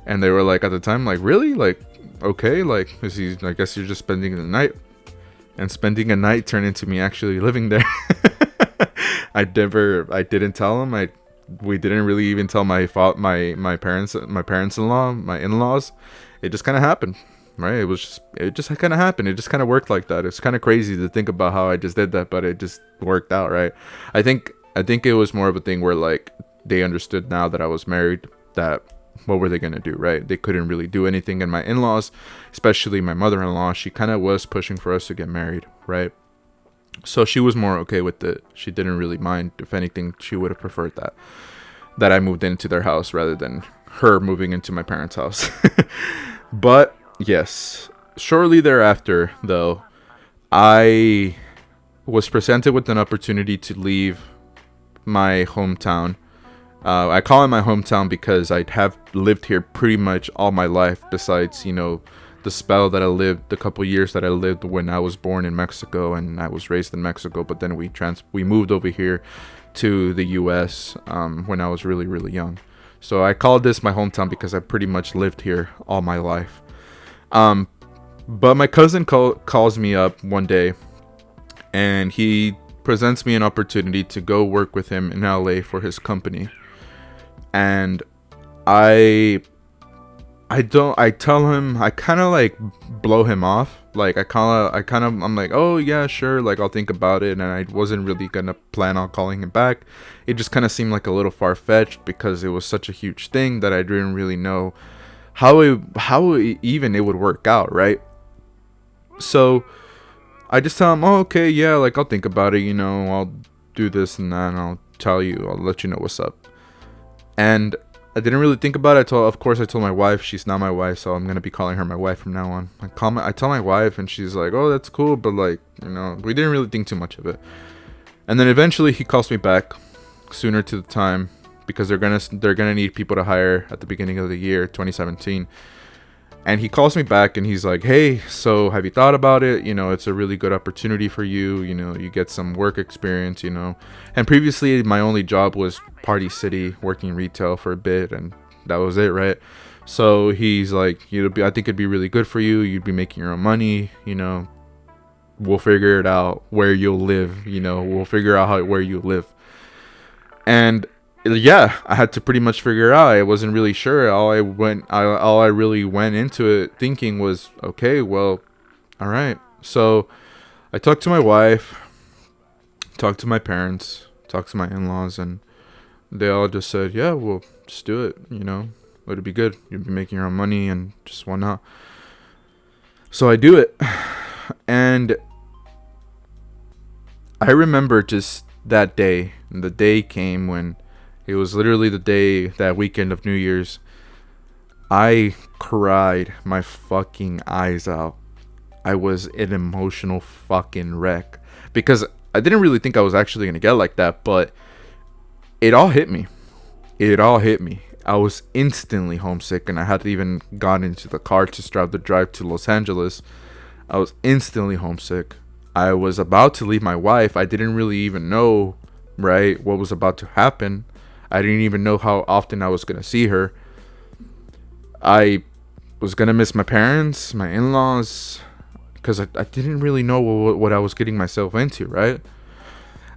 And they were like, at the time, like, really? Like, okay, like, I guess you're just spending the night. And spending a night turned into me actually living there. I didn't tell them. We didn't really even tell my parents-in-law, my in-laws. It just kind of happened, right? It just kind of happened. It just kind of worked like that. It's kind of crazy to think about how I just did that, but it just worked out, right? I think it was more of a thing where, like, they understood now that I was married, that what were they going to do, right? They couldn't really do anything. And my in-laws, especially my mother-in-law, she kind of was pushing for us to get married, right? So she was more okay with it. She didn't really mind. If anything, she would have preferred that I moved into their house rather than her moving into my parents' house. But yes, shortly thereafter, though, I was presented with an opportunity to leave my hometown. I call it my hometown because I have lived here pretty much all my life, besides, the spell that I lived, the couple years that I lived when I was born in Mexico and I was raised in Mexico. But then we moved over here to the U.S. When I was really, really young. So I call this my hometown because I pretty much lived here all my life. But my cousin calls me up one day, and he presents me an opportunity to go work with him in LA for his company. And I tell him, I kind of like blow him off. Like I'm like, oh yeah, sure. Like, I'll think about it. And I wasn't really going to plan on calling him back. It just kind of seemed like a little far fetched because it was such a huge thing that I didn't really know how even it would work out. Right. So I just tell him, oh, okay, yeah, like, I'll think about it. I'll do this and that, and I'll let you know what's up. And I didn't really think about it. Of course, I told my wife. She's not my wife, so I'm gonna be calling her my wife from now on. I tell my wife, and she's like, "Oh, that's cool," but like, we didn't really think too much of it. And then eventually, he calls me back sooner to the time because they're gonna need people to hire at the beginning of the year, 2017. And he calls me back and he's like, "Hey, so have you thought about it? It's a really good opportunity for you. You get some work experience, And previously, my only job was Party City, working retail for a bit, and that was it, right? So he's like, I think it'd be really good for you. You'd be making your own money, We'll figure it out where you'll live, We'll figure out where you live." And yeah, I had to pretty much figure it out. I wasn't really sure. All I really went into it thinking was, okay, well, all right. So I talked to my wife, talked to my parents, talked to my in-laws, and they all just said, "Yeah, well, just do it. It'd be good. You'd be making your own money, and just why not?" So I do it, and I remember just that day. And the day came when it was literally the day, that weekend of New Year's. I cried my fucking eyes out. I was an emotional fucking wreck because I didn't really think I was actually going to get like that, but it all hit me. I was instantly homesick, and I hadn't even gotten into the car to start the drive to Los Angeles. I was instantly homesick. I was about to leave my wife. I didn't really even know, right, what was about to happen. I didn't even know how often I was going to see her. I was going to miss my parents, my in-laws, because I didn't really know what I was getting myself into, right?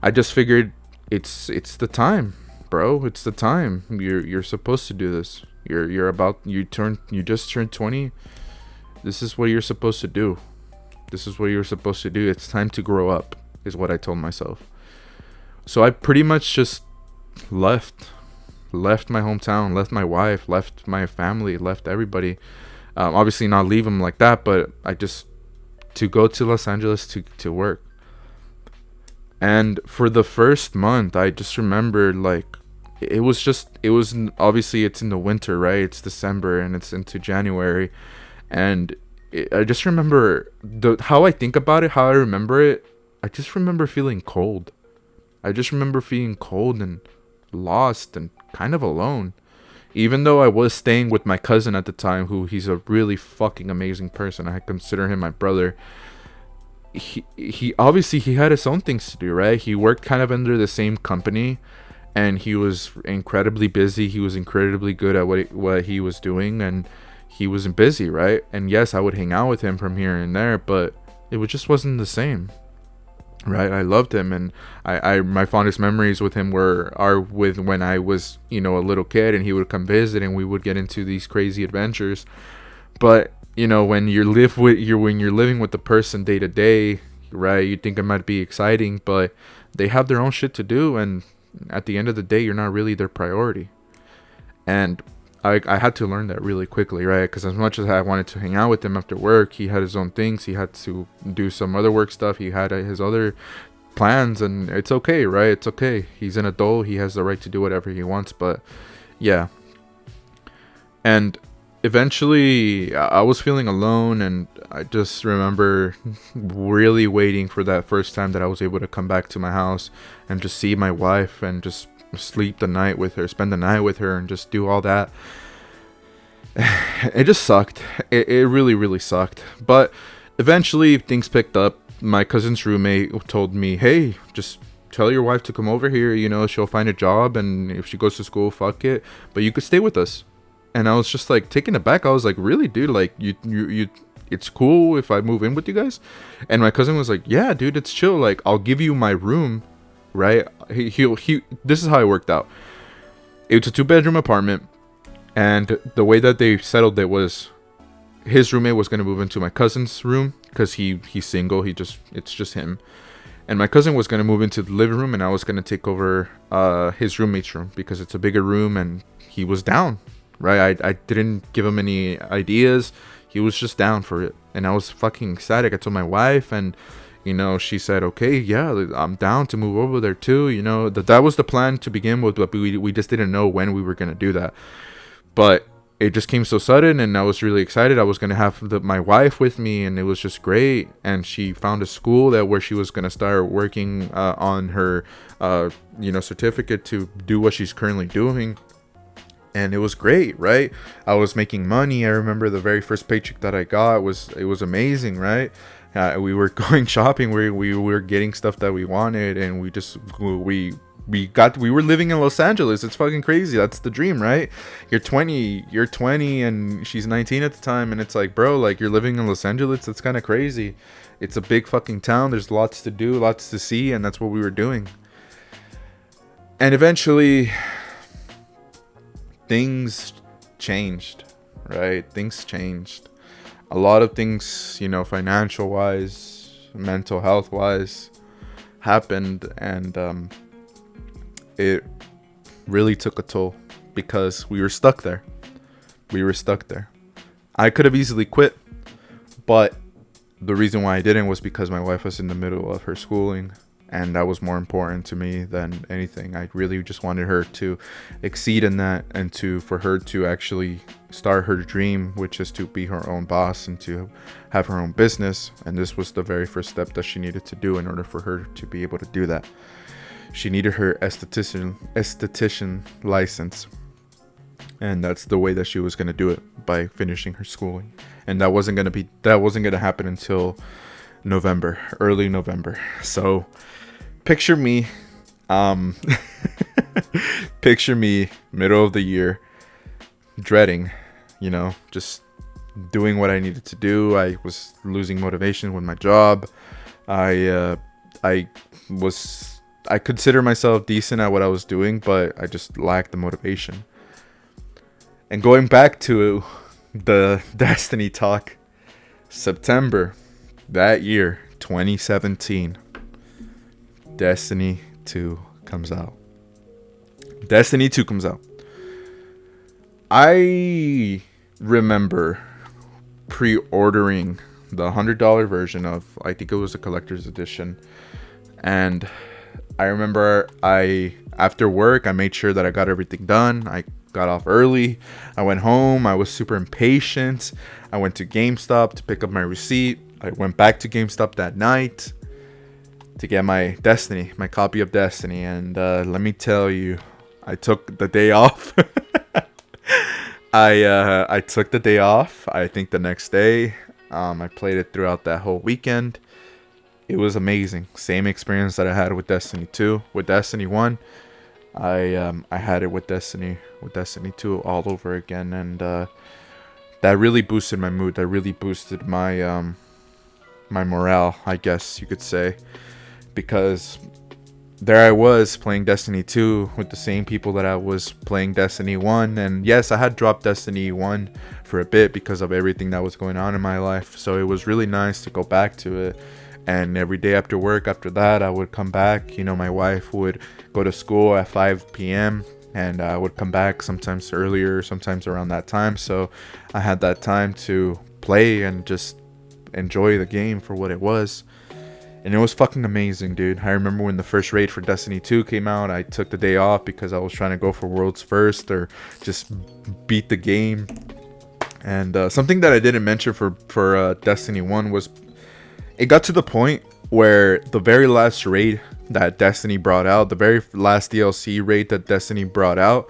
I just figured it's the time, bro. It's the time. You're supposed to do this. You just turned 20. This is what you're supposed to do. It's time to grow up, is what I told myself. So I pretty much just left my hometown, left my wife, left my family, left everybody. Obviously not leave them like that, but I just to go to Los Angeles to work. And for the first month, I just remember, like, obviously it's in the winter, right? It's December and it's into January, and I just remember how I think about it, how I remember it. I just remember feeling cold. And lost and kind of alone, even though I was staying with my cousin at the time, he's a really fucking amazing person. I consider him my brother. He obviously he had his own things to do, right? He worked kind of under the same company, and he was incredibly busy. He was incredibly good at what he was doing, and he wasn't busy, right? And yes, I would hang out with him from here and there, but just wasn't the same. Right, I loved him, and I my fondest memories with him are with when I was a little kid, and he would come visit, and we would get into these crazy adventures. But when you're living with the person day to day, right, you think it might be exciting, but they have their own shit to do, and at the end of the day, you're not really their priority. And I had to learn that really quickly, right? Because as much as I wanted to hang out with him after work, he had his own things. He had to do some other work stuff. He had his other plans, and it's okay, right? It's okay. He's an adult. He has the right to do whatever he wants. But yeah. And eventually, I was feeling alone, and I just remember really waiting for that first time that I was able to come back to my house and just see my wife and just spend the night with her, and just do all that. It just sucked. It really, really sucked. But eventually things picked up. My cousin's roommate told me, "Hey, just tell your wife to come over here. She'll find a job, and if she goes to school, fuck it. But you could stay with us." And I was just like taken aback. I was like, "Really, dude? Like you it's cool if I move in with you guys?" And my cousin was like, "Yeah, dude, it's chill. Like, I'll give you my room." Right? He this is how it worked out. It's a 2-bedroom apartment, and the way that they settled it was his roommate was going to move into my cousin's room because he's single. It's just him. And my cousin was going to move into the living room, and I was going to take over his roommate's room because it's a bigger room, and he was down, right? I didn't give him any ideas. He was just down for it, and I was fucking ecstatic. I told my wife, and you know, she said, okay, yeah, I'm down to move over there too. You know, that was the plan to begin with, but we just didn't know when we were going to do that. But it just came so sudden, and I was really excited. I was going to have my wife with me, and it was just great. And she found a school where she was going to start working on her, you know, certificate to do what she's currently doing. And it was great, right? I was making money. I remember the very first paycheck that I got was amazing, right? We were going shopping. We were getting stuff that we wanted, and we were living in Los Angeles. It's fucking crazy. That's the dream, right? You're 20, and she's 19 at the time, and it's like, bro, like, you're living in Los Angeles. It's kind of crazy. It's a big fucking town. There's lots to do, lots to see, and that's what we were doing. And eventually, things changed, right? Things changed. A lot of things, you know, financial wise, mental health wise, happened, and it really took a toll because we were stuck there. I could have easily quit, but the reason why I didn't was because my wife was in the middle of her schooling, and that was more important to me than anything. I really just wanted her to exceed in that, and for her to actually start her dream, which is to be her own boss and to have her own business. And this was the very first step that she needed to do in order for her to be able to do that. She needed her esthetician license, and that's the way that she was going to do it, by finishing her schooling. And that wasn't going to happen until early November. So picture me, middle of the year, dreading, you know, just doing what I needed to do. I was losing motivation with my job. I consider myself decent at what I was doing, but I just lacked the motivation. And going back to the Destiny talk, September that year, 2017, Destiny 2 comes out. I remember pre-ordering the $100 version of, I think it was a collector's edition. And I remember after work, I made sure that I got everything done. I got off early. I went home. I was super impatient. I went to GameStop to pick up my receipt. I went back to GameStop that night to get my copy of Destiny. And let me tell you, I took the day off. I took the day off. I think the next day, I played it throughout that whole weekend. It was amazing. Same experience that I had with Destiny 2. With Destiny 1, I had it with Destiny 2 all over again, and that really boosted my mood. That really boosted my my morale, I guess you could say, because there I was playing Destiny 2 with the same people that I was playing Destiny 1. And yes, I had dropped Destiny 1 for a bit because of everything that was going on in my life. So it was really nice to go back to it. And every day after work, after that, I would come back. You know, my wife would go to school at 5 p.m. and I would come back sometimes earlier, sometimes around that time. So I had that time to play and just enjoy the game for what it was. And it was fucking amazing, dude. I remember when the first raid for Destiny 2 came out, I took the day off because I was trying to go for World's First or just beat the game. And something that I didn't mention for Destiny 1 was it got to the point where the very last raid that Destiny brought out, the very last DLC raid that Destiny brought out,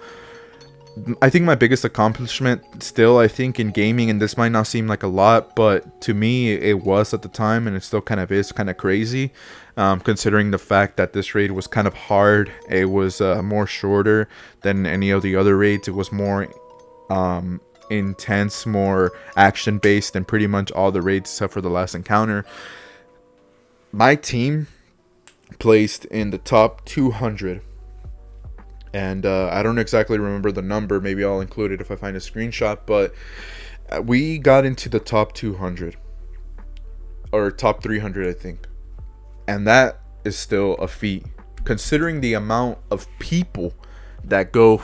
I think my biggest accomplishment still, I think, in gaming, and this might not seem like a lot, but to me it was at the time, and it still kind of is kind of crazy, considering the fact that this raid was kind of hard. It was more shorter than any of the other raids. It was more intense, more action based than pretty much all the raids except for the last encounter. My team placed in the top 200. And I don't exactly remember the number. Maybe I'll include it if I find a screenshot. But we got into the top 200. Or top 300, I think. And that is still a feat. Considering the amount of people that go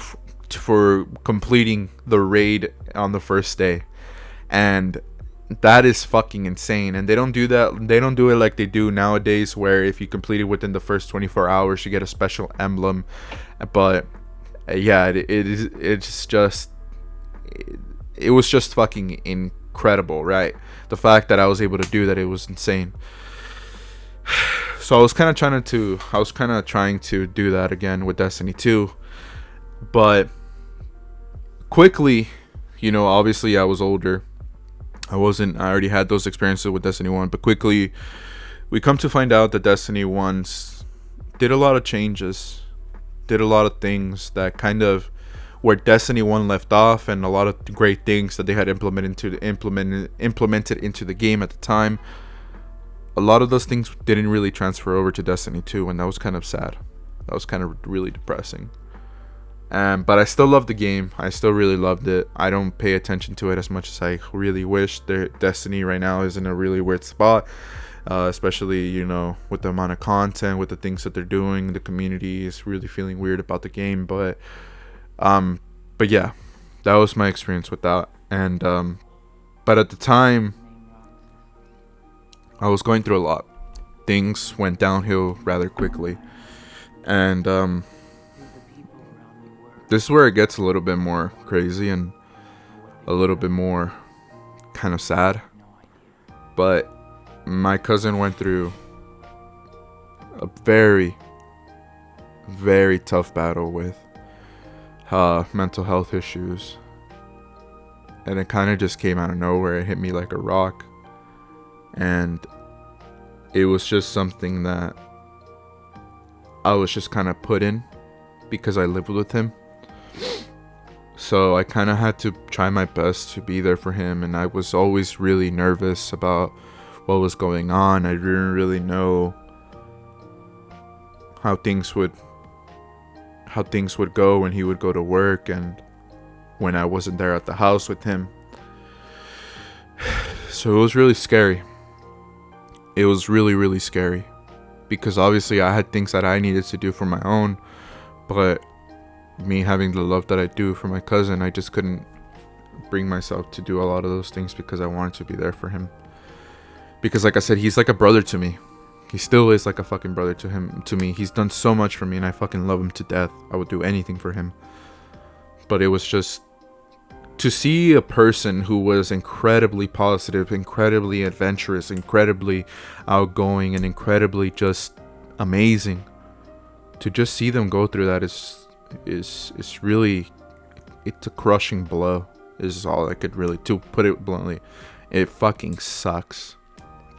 for completing the raid on the first day. And That is fucking insane. And they don't do that. They don't do it like they do nowadays, where if you complete it within the first 24 hours, you get a special emblem. But yeah, it's just, it was just fucking incredible, right? The fact that I was able to do that, it was insane. So I was kind of trying to do that again with Destiny 2, but quickly, obviously I was older. I already had those experiences with Destiny 1, but quickly we come to find out that Destiny 1 did a lot of changes, did a lot of things that kind of where Destiny 1 left off, and a lot of great things that they had implemented into the game at the time. A lot of those things didn't really transfer over to Destiny 2, and that was kind of sad. That was kind of really depressing. But I still love the game. I still really loved it. I don't pay attention to it as much as I really wish. Destiny right now is in a really weird spot, especially, with the amount of content, with the things that they're doing. The community is really feeling weird about the game. But yeah, that was my experience with that. And but at the time, I was going through a lot. Things went downhill rather quickly. And this is where it gets a little bit more crazy and a little bit more kind of sad. But my cousin went through a very, very tough battle with mental health issues. And it kind of just came out of nowhere. It hit me like a rock. And it was just something that I was just kind of put in because I lived with him. So I kind of had to try my best to be there for him, and I was always really nervous about what was going on. I didn't really know how things would go when he would go to work and when I wasn't there at the house with him. So it was really scary. It was really, really scary because obviously I had things that I needed to do for my own, but me having the love that I do for my cousin, I just couldn't bring myself to do a lot of those things because I wanted to be there for him. Because like I said, he's like a brother to me. He still is like a fucking brother to me. He's done so much for me and I fucking love him to death. I would do anything for him. But it was just to see a person who was incredibly positive, incredibly adventurous, incredibly outgoing, and incredibly just amazing. To just see them go through that is really, it's a crushing blow, is all I could really, to put it bluntly. It fucking sucks.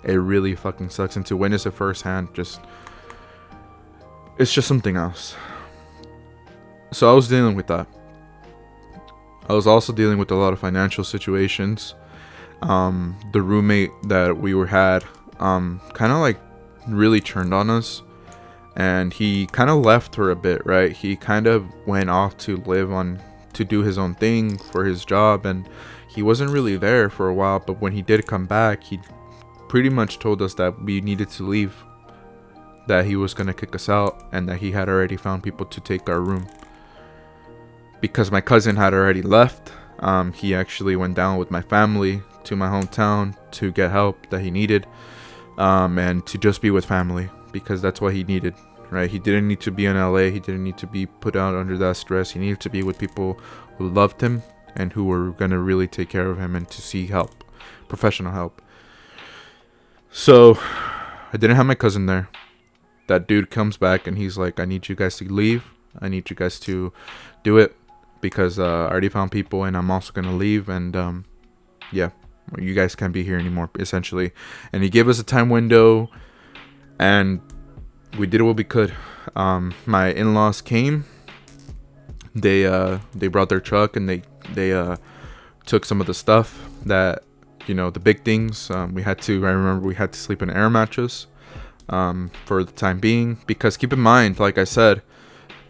It really fucking sucks. And to witness it firsthand, it's just something else. So I was dealing with that. I was also dealing with a lot of financial situations. The roommate that we had kind of like really turned on us. And he kind of left for a bit, right? He kind of went off to do his own thing for his job. And he wasn't really there for a while. But when he did come back, he pretty much told us that we needed to leave. That he was going to kick us out. And that he had already found people to take our room. Because my cousin had already left. He actually went down with my family to my hometown to get help that he needed. And to just be with family. Because that's what he needed, right? He didn't need to be in LA. He didn't need to be put out under that stress. He needed to be with people who loved him and who were going to really take care of him and to see help, professional help. So I didn't have my cousin there. That dude comes back and he's like, I need you guys to leave. I need you guys to do it because I already found people and I'm also going to leave. And yeah, you guys can't be here anymore, essentially. And he gave us a time window. And we did what we could. My in-laws came. They brought their truck and they took some of the stuff that, the big things. I remember we had to sleep in an air mattress for the time being. Because keep in mind, like I said,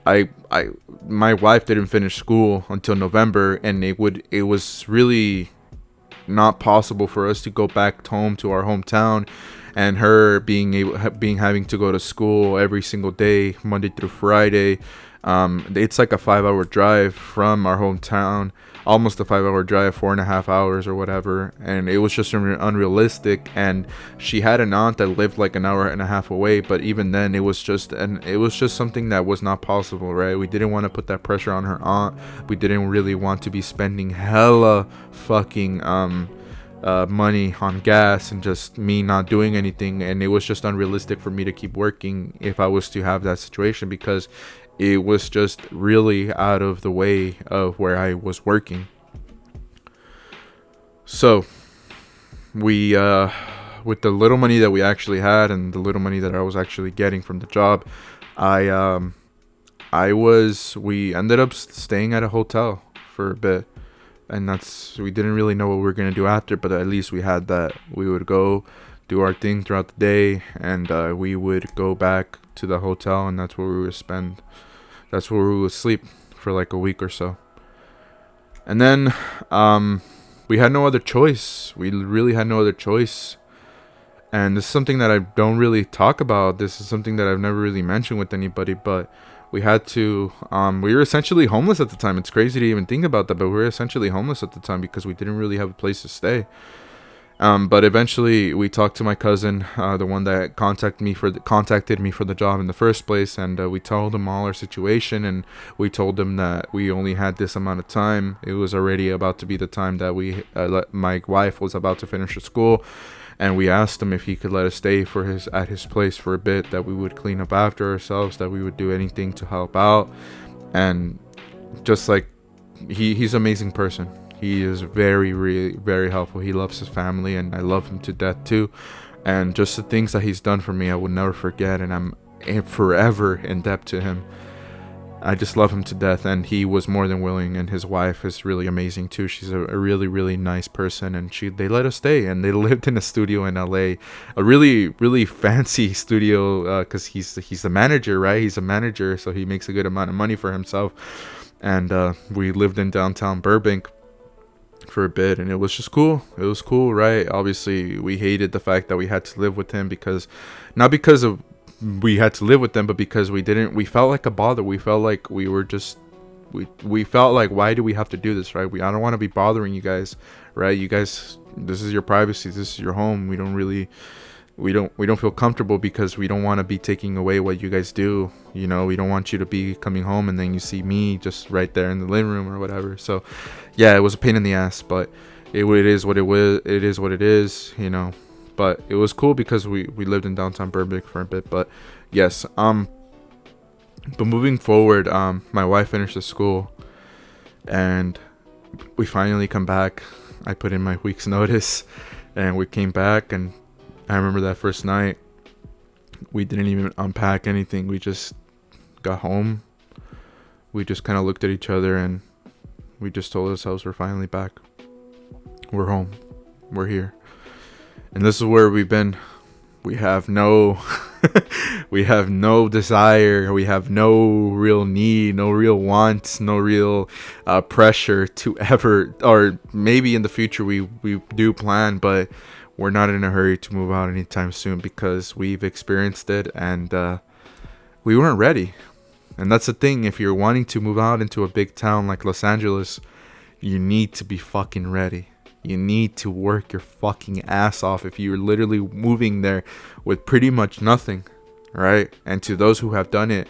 my wife didn't finish school until November, and it was really not possible for us to go back home to our hometown. And her having to go to school every single day, Monday through Friday, It's like a 5-hour drive from our hometown, almost a 5-hour drive, 4.5 hours or whatever. And it was just unrealistic. And she had an aunt that lived like an hour and a half away, but even then it was just something that was not possible, right? We didn't want to put that pressure on her aunt. We didn't really want to be spending hella fucking money on gas and just me not doing anything. And it was just unrealistic for me to keep working if I was to have that situation, because it was just really out of the way of where I was working. So we with the little money that we actually had and the little money that I was actually getting from the job, we ended up staying at a hotel for a bit. And we didn't really know what we were going to do after, but at least we had that. We would go do our thing throughout the day, and we would go back to the hotel, and that's where we would sleep for like a week or so. And then we had no other choice. We really had no other choice. And this is something that I don't really talk about. This is something that I've never really mentioned with anybody, but we had to, we were essentially homeless at the time. It's crazy to even think about that, but we were essentially homeless at the time because we didn't really have a place to stay. But eventually we talked to my cousin, the one that contacted me for the job in the first place. And we told him all our situation, and we told him that we only had this amount of time. It was already about to be the time that my wife was about to finish her school. And we asked him if he could let us stay at his place for a bit, that we would clean up after ourselves, that we would do anything to help out. And just like, he's an amazing person. He is very, really, very helpful. He loves his family, and I love him to death too. And just the things that he's done for me, I will never forget, and I'm forever in debt to him. I just love him to death, and he was more than willing, and his wife is really amazing too. She's a really, really nice person, and they let us stay, and they lived in a studio in LA, a really, really fancy studio, because he's the manager, right? He's a manager, so he makes a good amount of money for himself. And we lived in downtown Burbank for a bit, and it was just cool. It was cool, right? Obviously, we hated the fact that we had to live with him, not because of we had to live with them, but because we felt like a bother. We felt like we felt like, why do we have to do this, right? I don't want to be bothering you guys, right? You guys, this is your privacy, this is your home. We don't feel comfortable because we don't want to be taking away what you guys do. We don't want you to be coming home and then you see me just right there in the living room or whatever. So yeah, it was a pain in the ass, but it is what it is, But it was cool because we lived in downtown Burbank for a bit. But yes, but moving forward, my wife finished the school, and we finally come back. I put in my week's notice, and we came back. And I remember that first night, we didn't even unpack anything. We just got home. We just kind of looked at each other, and we just told ourselves, we're finally back. We're home. We're here. And this is where we've been. We have no desire. We have no real need, no real wants, no real pressure to ever, or maybe in the future we do plan, but we're not in a hurry to move out anytime soon because we've experienced it, and we weren't ready. And that's the thing. If you're wanting to move out into a big town like Los Angeles, you need to be fucking ready. You need to work your fucking ass off if you're literally moving there with pretty much nothing, right? And to those who have done it,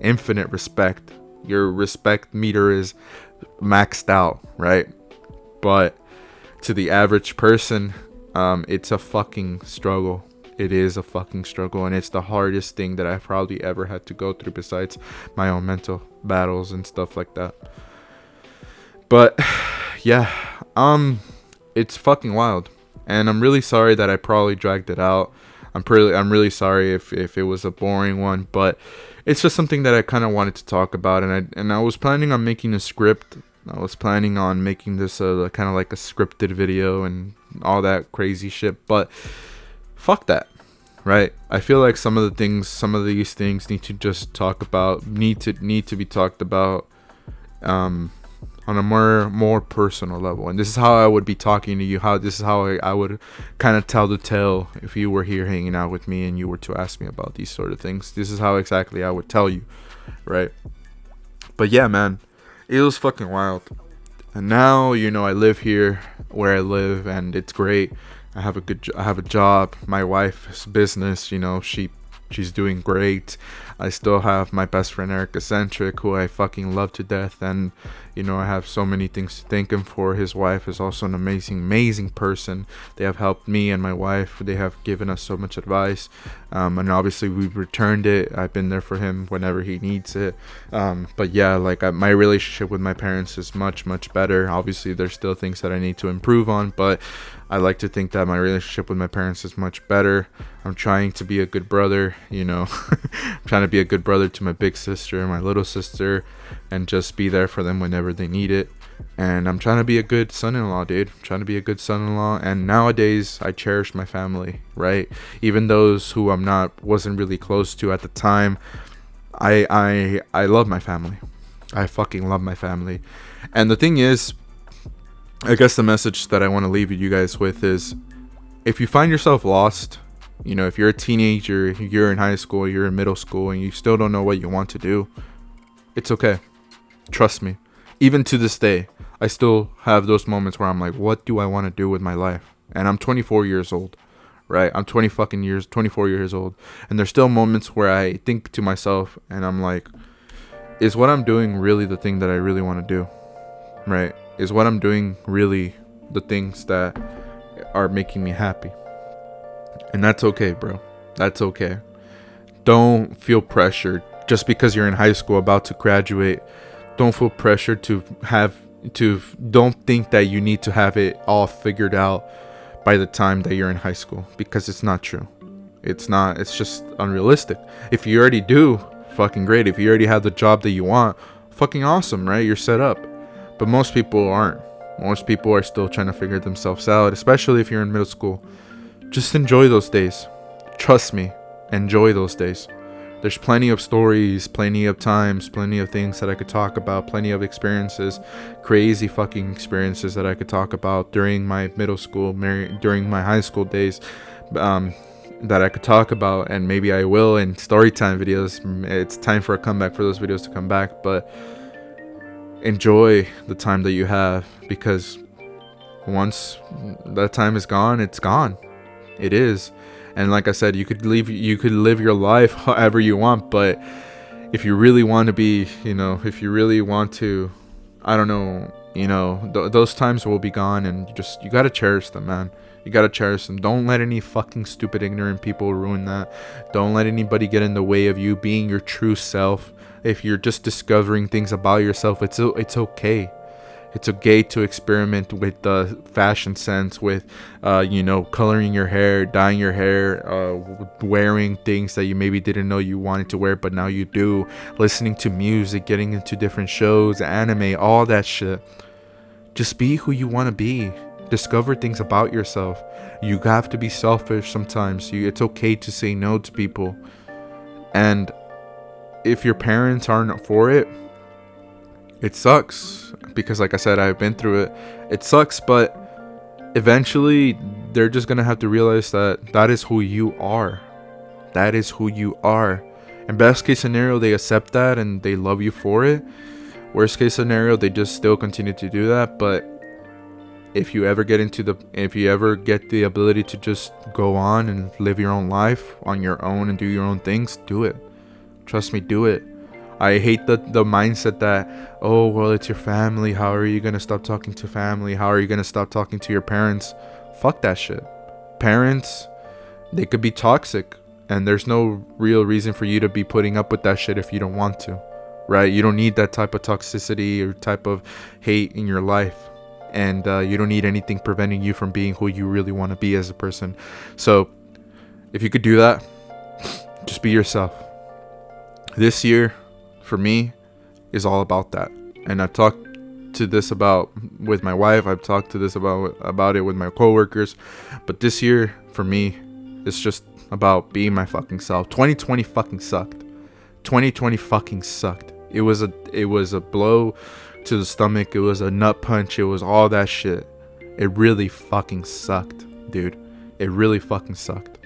infinite respect. Your respect meter is maxed out, right? But to the average person, it's a fucking struggle. It is a fucking struggle, and it's the hardest thing that I've probably ever had to go through besides my own mental battles and stuff like that. But yeah, it's fucking wild, and I'm really sorry that I probably dragged it out. I'm really sorry if it was a boring one, but it's just something that I kind of wanted to talk about, and I was planning on making a script. I was planning on making this kind of like a scripted video and all that crazy shit, but fuck that, right? I feel like some of these things need to just need to be talked about on a more personal level. And this is how I would be talking to you. This is how I would kind of tell the tale if you were here hanging out with me and you were to ask me about these sort of things. This is how exactly I would tell you, right? But yeah, man, it was fucking wild. And now, you know, I live here where I live, and it's great. I have a job. My wife's business, you know, she's doing great. I still have my best friend Eric Eccentric, who I fucking love to death, and you know, I have so many things to thank him for. His wife is also an amazing person. They have helped me and my wife. They have given us so much advice, and obviously we've returned it. I've been there for him whenever he needs it. But yeah, like my relationship with my parents is much better. Obviously there's still things that I need to improve on, but I like to think that my relationship with my parents is much better. I'm trying to be a good brother, you know. I'm trying to be a good brother to my big sister and my little sister, and just be there for them whenever they need it. And I'm trying to be a good son-in-law, dude. I'm trying to be a good son-in-law. And nowadays I cherish my family, right? Even those who wasn't really close to at the time. I love my family. I fucking love my family. And the thing is, I guess the message that I want to leave you guys with is, if you find yourself lost, you know, if you're a teenager, you're in high school, you're in middle school, and you still don't know what you want to do, it's okay. Trust me. Even to this day, I still have those moments where I'm like, what do I want to do with my life? And I'm 24 years old, right? I'm 24 years old. And there's still moments where I think to myself and I'm like, is what I'm doing really the thing that I really want to do? Right? Is what I'm doing really the things that are making me happy? And that's okay, bro. That's okay. Don't feel pressured just because you're in high school about to graduate. Don't feel pressured don't think that you need to have it all figured out by the time that you're in high school, because it's not true. It's just unrealistic. If you already do, fucking great. If you already have the job that you want, fucking awesome, right? You're set up. But most people aren't. Most people are still trying to figure themselves out, especially if you're in middle school. Just enjoy those days. Trust me, enjoy those days. There's plenty of stories, plenty of times, plenty of things that I could talk about, plenty of experiences, crazy fucking experiences that I could talk about during my middle school, during my high school days, that I could talk about, and maybe I will in story time videos. It's time for a comeback, for those videos to come back, but enjoy the time that you have, because once that time is gone, it's gone. It is. And like I said, you could live your life however you want, but if you really want to be, you know, if you really want to, I don't know, you know, those times will be gone, and you gotta cherish them, man. You gotta cherish them. Don't let any fucking stupid ignorant people ruin that. Don't let anybody get in the way of you being your true self. If you're just discovering things about yourself, it's okay. It's okay to experiment with the fashion sense, with you know, coloring your hair, dyeing your hair, wearing things that you maybe didn't know you wanted to wear but now you do, listening to music, getting into different shows, anime, all that shit. Just be who you want to be. Discover things about yourself. You have to be selfish sometimes. It's okay to say no to people. And if your parents aren't for it, it sucks, because like I said, I've been through it. It sucks, but eventually they're just gonna have to realize that is who you are. That is who you are. And best case scenario, they accept that and they love you for it. Worst case scenario, they just still continue to do that. But if you ever get the ability to just go on and live your own life on your own and do your own things, do it. Trust me, do it. I hate the mindset that, oh, well, it's your family. How are you going to stop talking to family? How are you going to stop talking to your parents? Fuck that shit. Parents, they could be toxic, and there's no real reason for you to be putting up with that shit if you don't want to, right? You don't need that type of toxicity or type of hate in your life. And you don't need anything preventing you from being who you really want to be as a person. So if you could do that, just be yourself. This year, for me, is all about that. And I've talked to this about with my wife. I've talked to this about it with my coworkers. But this year, for me, it's just about being my fucking self. 2020 fucking sucked. 2020 fucking sucked. It was a blow to the stomach. It was a nut punch. It was all that shit. It really fucking sucked, dude. It really fucking sucked.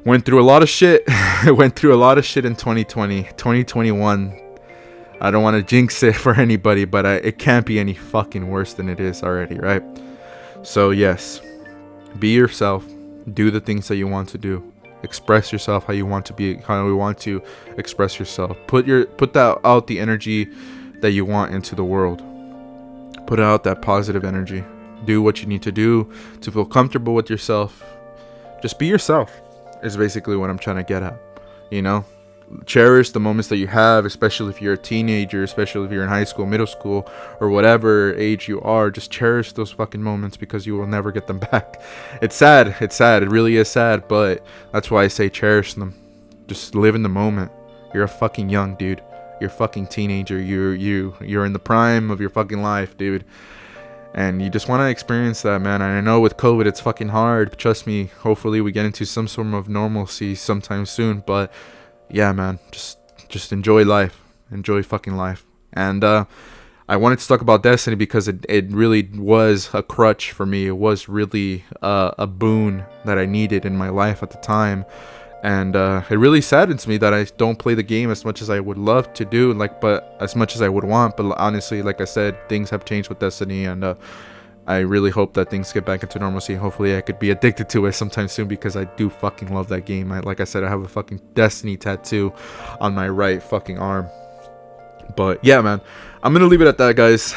Went through a lot of shit. Went through a lot of shit in 2020. 2021. I don't want to jinx it for anybody, but it can't be any fucking worse than it is already, right? So yes, be yourself. Do the things that you want to do. Express yourself how you want to be, how you want to express yourself. Put that out, the energy that you want into the world. Put out that positive energy. Do what you need to do to feel comfortable with yourself. Just be yourself is basically what I'm trying to get at. You know, cherish the moments that you have, especially if you're a teenager, especially if you're in high school, middle school, or whatever age you are. Just cherish those fucking moments, because you will never get them back. It's sad. It really is sad, but that's why I say cherish them. Just live in the moment. You're a fucking young dude. You're a fucking teenager. You're in the prime of your fucking life, dude. And you just want to experience that, man. And I know with COVID, it's fucking hard. But trust me, hopefully we get into some sort of normalcy sometime soon. But yeah, man, just enjoy life. Enjoy fucking life. And I wanted to talk about Destiny because it really was a crutch for me. It was really a boon that I needed in my life at the time. And it really saddens me that I don't play the game as much as I would love to do, but as much as I would want. But honestly, like I said, things have changed with Destiny, and I really hope that things get back into normalcy. Hopefully I could be addicted to it sometime soon, because I do fucking love that game. Like I said, I have a fucking Destiny tattoo on my right fucking arm. But yeah, man, I'm gonna leave it at that, guys.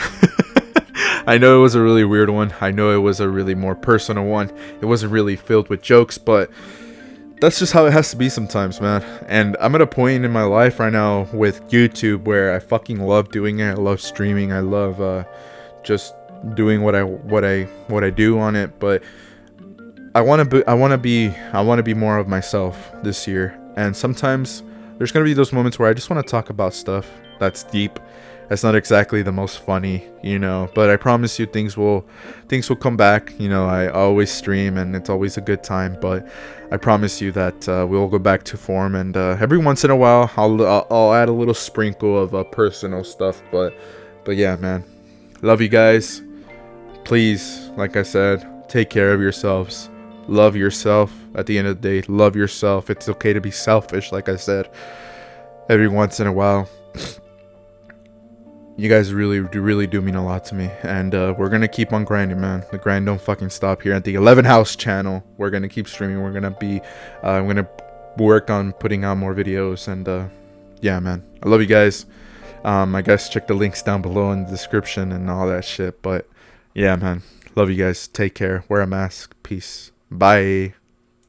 I know it was a really weird one. I know it was a really more personal one. It wasn't really filled with jokes, but that's just how it has to be sometimes, man. And I'm at a point in my life right now with YouTube where I fucking love doing it. I love streaming. I love just doing what I do on it. But I want to be more of myself this year. And sometimes there's gonna be those moments where I just want to talk about stuff that's deep. That's not exactly the most funny, you know, but I promise you things will come back. You know, I always stream and it's always a good time, but I promise you that we'll go back to form. And every once in a while, I'll add a little sprinkle of personal stuff. But yeah, man, love you guys. Please, like I said, take care of yourselves. Love yourself. At the end of the day, love yourself. It's okay to be selfish, like I said, every once in a while. You guys really do mean a lot to me, and we're gonna keep on grinding, man. The grind don't fucking stop here at the 11 House channel. We're gonna keep streaming. We're gonna be I'm gonna work on putting out more videos, and yeah, man, I love you guys. I guess check the links down below in the description and all that shit. But yeah, man, love you guys. Take care. Wear a mask. Peace. Bye.